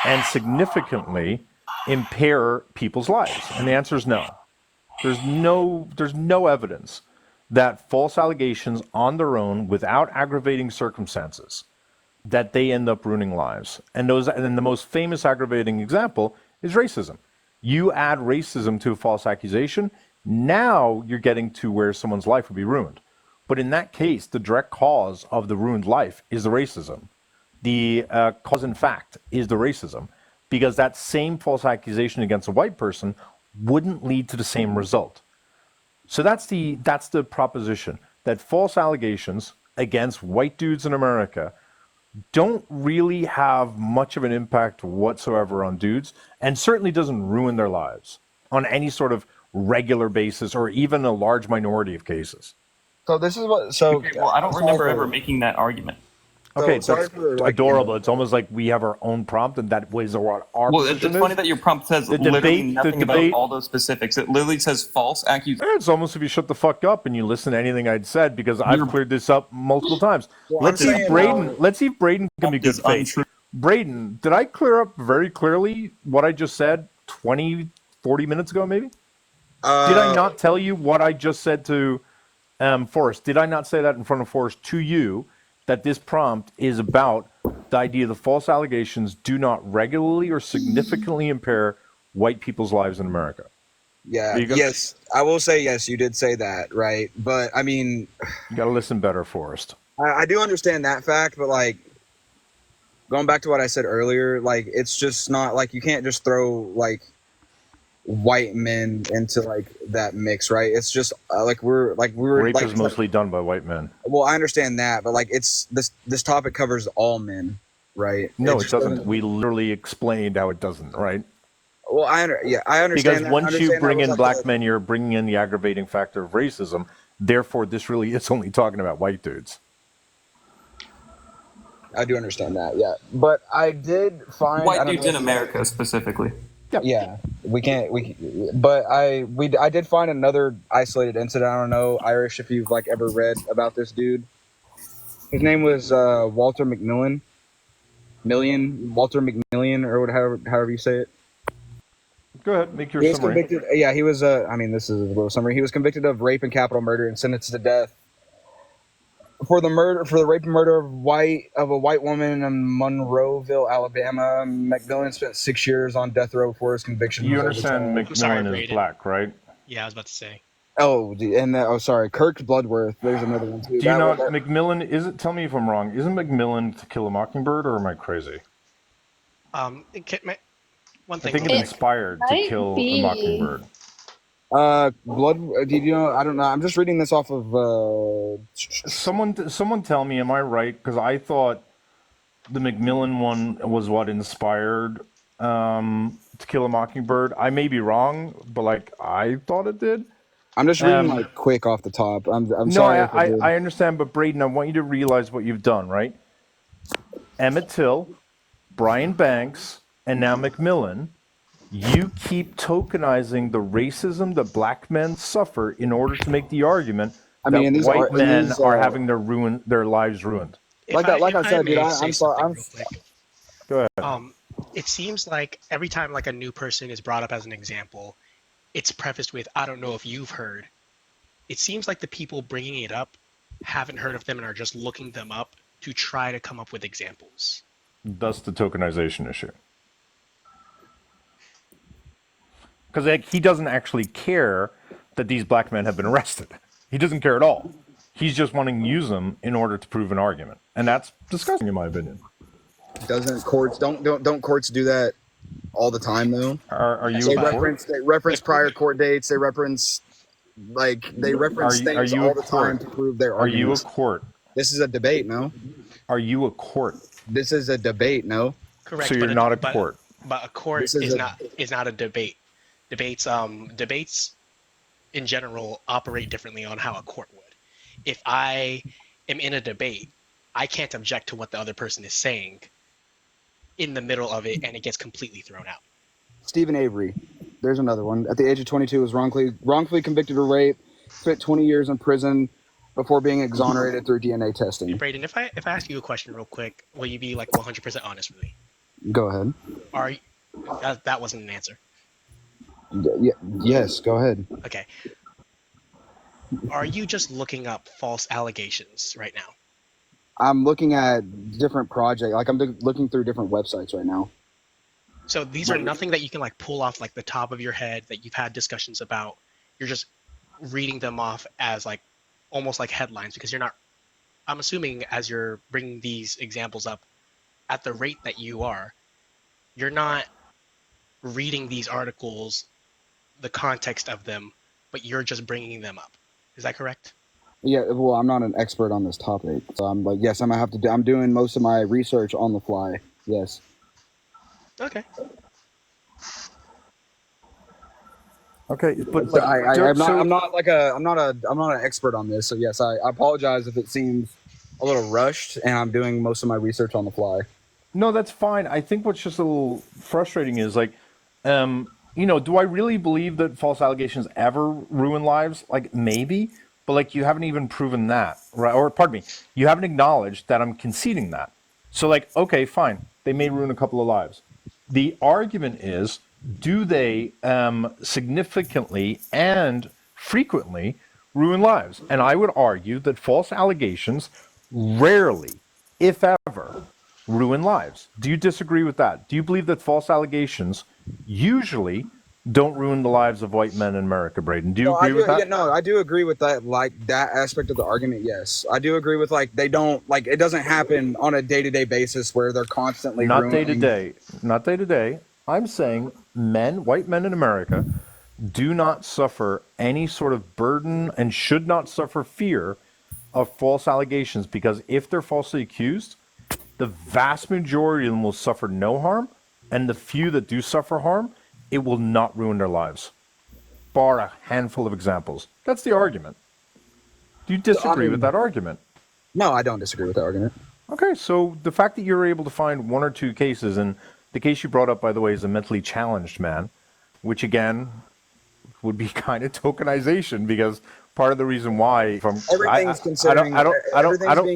and significantly impair people's lives? And the answer is no. There's no evidence that false allegations on their own without aggravating circumstances that they end up ruining lives. And the most famous aggravating example is racism. You add racism to a false accusation, now you're getting to where someone's life would be ruined. But in that case, the direct cause of the ruined life is the racism. The cause in fact is the racism, because that same false accusation against a white person wouldn't lead to the same result. So that's the proposition, that false allegations against white dudes in America don't really have much of an impact whatsoever on dudes, and certainly doesn't ruin their lives on any sort of regular basis or even a large minority of cases. So this is what. So Okay, well, I don't remember ever making that argument. Okay, sorry that's for, like, adorable. It's almost like we have our own prompt, and that was what our Well, it's position funny is. that your prompt says The literally debate- nothing the about debate- all those specifics. It literally says false accusation. It's almost if you shut the fuck up and you listen to anything I'd said, because I've cleared this up multiple times. Well, Let's I'm see saying, if Braden. Let's see if Braden can be good is faith. untrue. Braden, did I clear up very clearly what I just said 20, 40 minutes ago, maybe? Did I not tell you what I just said to Forrest? Did I not say that in front of Forrest to you, that this prompt is about the idea that false allegations do not regularly or significantly impair white people's lives in America? Yeah. There you go. Yes, I will say yes. You did say that, right? But I mean, You got to listen better, Forrest. I do understand that fact, but like going back to what I said earlier, like it's just not like you can't just throw like white men into like that mix, right? It's just like we were Rape like, is mostly done by white men. well, I understand that, but like it's this topic covers all men, right? No, it just doesn't. We literally explained how it doesn't, right? Well, I understand Because that. once you bring in black men, men, you're bringing in the aggravating factor of racism. Therefore, this really is only talking about white dudes. I do understand that, yeah. But I did find I White don't dudes know in if- America specifically. Yeah, we can't. But I did find another isolated incident. I don't know, Irish, if you've like ever read about this dude. His name was Walter McMillan, Walter McMillian, or however you say it. Go ahead, make your He was summary. convicted. Yeah, he was. I mean, this is a little summary. He was convicted of rape and capital murder and sentenced to death for the rape and murder of a white woman in Monroeville, Alabama. McMillan spent 6 years on death row before his conviction. You was understand overturned. sorry, McMillan is Braden. black, right? Yeah, I was about to say. Oh, sorry, Kirk Bloodworth. There's another one too. Do you know McMillan? Is it? Tell me if I'm wrong. Isn't McMillan To Kill a Mockingbird, or am I crazy? One I thing. think it inspired To might Kill be. a Mockingbird. Did you know? I don't know. I'm just reading this off of. Someone tell me, am I right? Because I thought the McMillan one was what inspired To Kill a Mockingbird. I may be wrong, but like I thought it did. I'm just reading like quick off the top. I'm No, sorry. if I did. I understand, but Braden, I want you to realize what you've done, right? Emmett Till, Brian Banks, and now McMillan. You keep tokenizing the racism that black men suffer in order to make the argument that these white men these, are having their lives ruined. Like I said, dude. may I'm say sorry. something real quick. Go ahead. It seems like every time like a new person is brought up as an example, it's prefaced with, I don't know if you've heard. It seems like the people bringing it up haven't heard of them and are just looking them up to try to come up with examples. Thus the tokenization issue. Because like, he doesn't actually care that these black men have been arrested. He doesn't care at all. He's just wanting to use them in order to prove an argument, and that's disgusting, in my opinion. Doesn't courts don't courts do that all the time though? Are you They a court? reference prior court dates. They reference things you a all the time court? to prove their Are you a arguments. court? This is a debate, no? Are you a court? This is a debate, no? Correct. So you're but not a court. But a court This is is not a debate. Debates in general operate differently on how a court would. If I am in a debate, I can't object to what the other person is saying in the middle of it, and it gets completely thrown out. Stephen Avery. There's another one. At the age of 22, was wrongfully convicted of rape, spent 20 years in prison before being exonerated through DNA testing. Brayden, if I ask you a question real quick, will you be like 100% honest with me? Go ahead. That wasn't an answer. Yes, go ahead. Okay. Are you just looking up false allegations right now? I'm looking at different projects. Like I'm looking through different websites right now. So these are nothing that you can like pull off like the top of your head that you've had discussions about. You're just reading them off as like almost like headlines because you're not. I'm assuming as you're bringing these examples up, at the rate that you are, you're not reading these articles, the context of them, but you're just bringing them up. Is that correct? Yeah, well, I'm not an expert on this topic, so I'm like, yes, I'm gonna have to. I'm doing most of my research on the fly. Yes. Okay. Okay, but So I'm not an expert on this. So yes, I apologize if it seems a little rushed, and I'm doing most of my research on the fly. No, that's fine. I think what's just a little frustrating is like, do I really believe that false allegations ever ruin lives? Like maybe, but like you haven't even proven that, right? Or pardon me, you haven't acknowledged that I'm conceding that. So like, okay, fine, they may ruin a couple of lives. The argument is, do they significantly and frequently ruin lives? And I would argue that false allegations rarely, if ever, ruin lives. Do you disagree with that? Do you believe that false allegations usually don't ruin the lives of white men in America, Braden? Do you agree with that? Yeah, no, I do agree with that. Like that aspect of the argument, yes, I do agree with like they don't like it doesn't happen on a day-to-day basis where they're constantly Not ruining. Not day to day. I'm saying white men in America, do not suffer any sort of burden and should not suffer fear of false allegations because if they're falsely accused, the vast majority of them will suffer no harm, and the few that do suffer harm, it will not ruin their lives, bar a handful of examples. That's the argument. Do you disagree with that argument? No, I don't disagree with that argument. Okay, so the fact that you're able to find one or two cases, and the case you brought up, by the way, is a mentally challenged man, which again would be kind of tokenization because part of the reason why Everything's being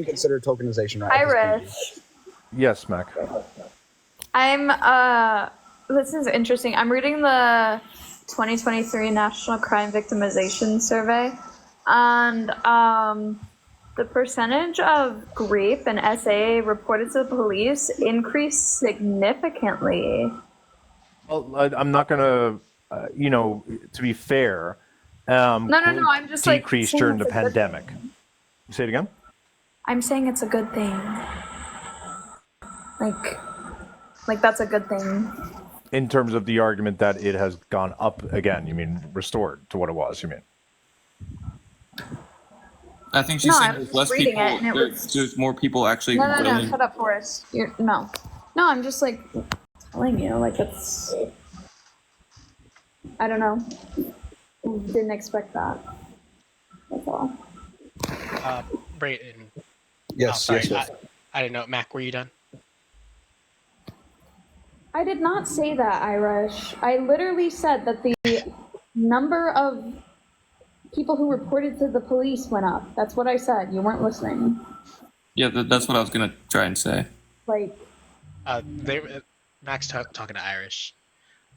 considered tokenization, right? Irish. Yes, Mac. This is interesting. I'm reading the 2023 National Crime Victimization Survey, and the percentage of rape and SAA reported to the police increased significantly. Well, I'm not going to, to be fair, No, I'm just decreased saying during the it's a good pandemic. thing. Say it again? I'm saying it's a good thing. Like that's a good thing. In terms of the argument that it has gone up again, you mean restored to what it was, you mean? I think she's saying there's less people. There's more people actually. No, shut up, Forrest. No, I'm just like telling you, like it's. I don't know. Didn't expect that. That's all. Brayden. Yes, sorry, yes. I didn't know. Mac, were you done? I did not say that, Irish. I literally said that the number of people who reported to the police went up. That's what I said. You weren't listening. Yeah, that's what I was gonna try and say. Like. Mac's talking to Irish.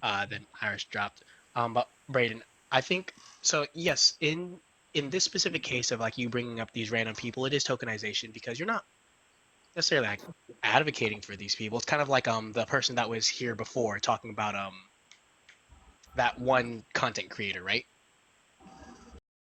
Then Irish dropped. But Brayden, I think so. Yes, in this specific case of like you bringing up these random people, it is tokenization because you're not necessarily like advocating for these people. It's kind of like the person that was here before talking about that one content creator, right?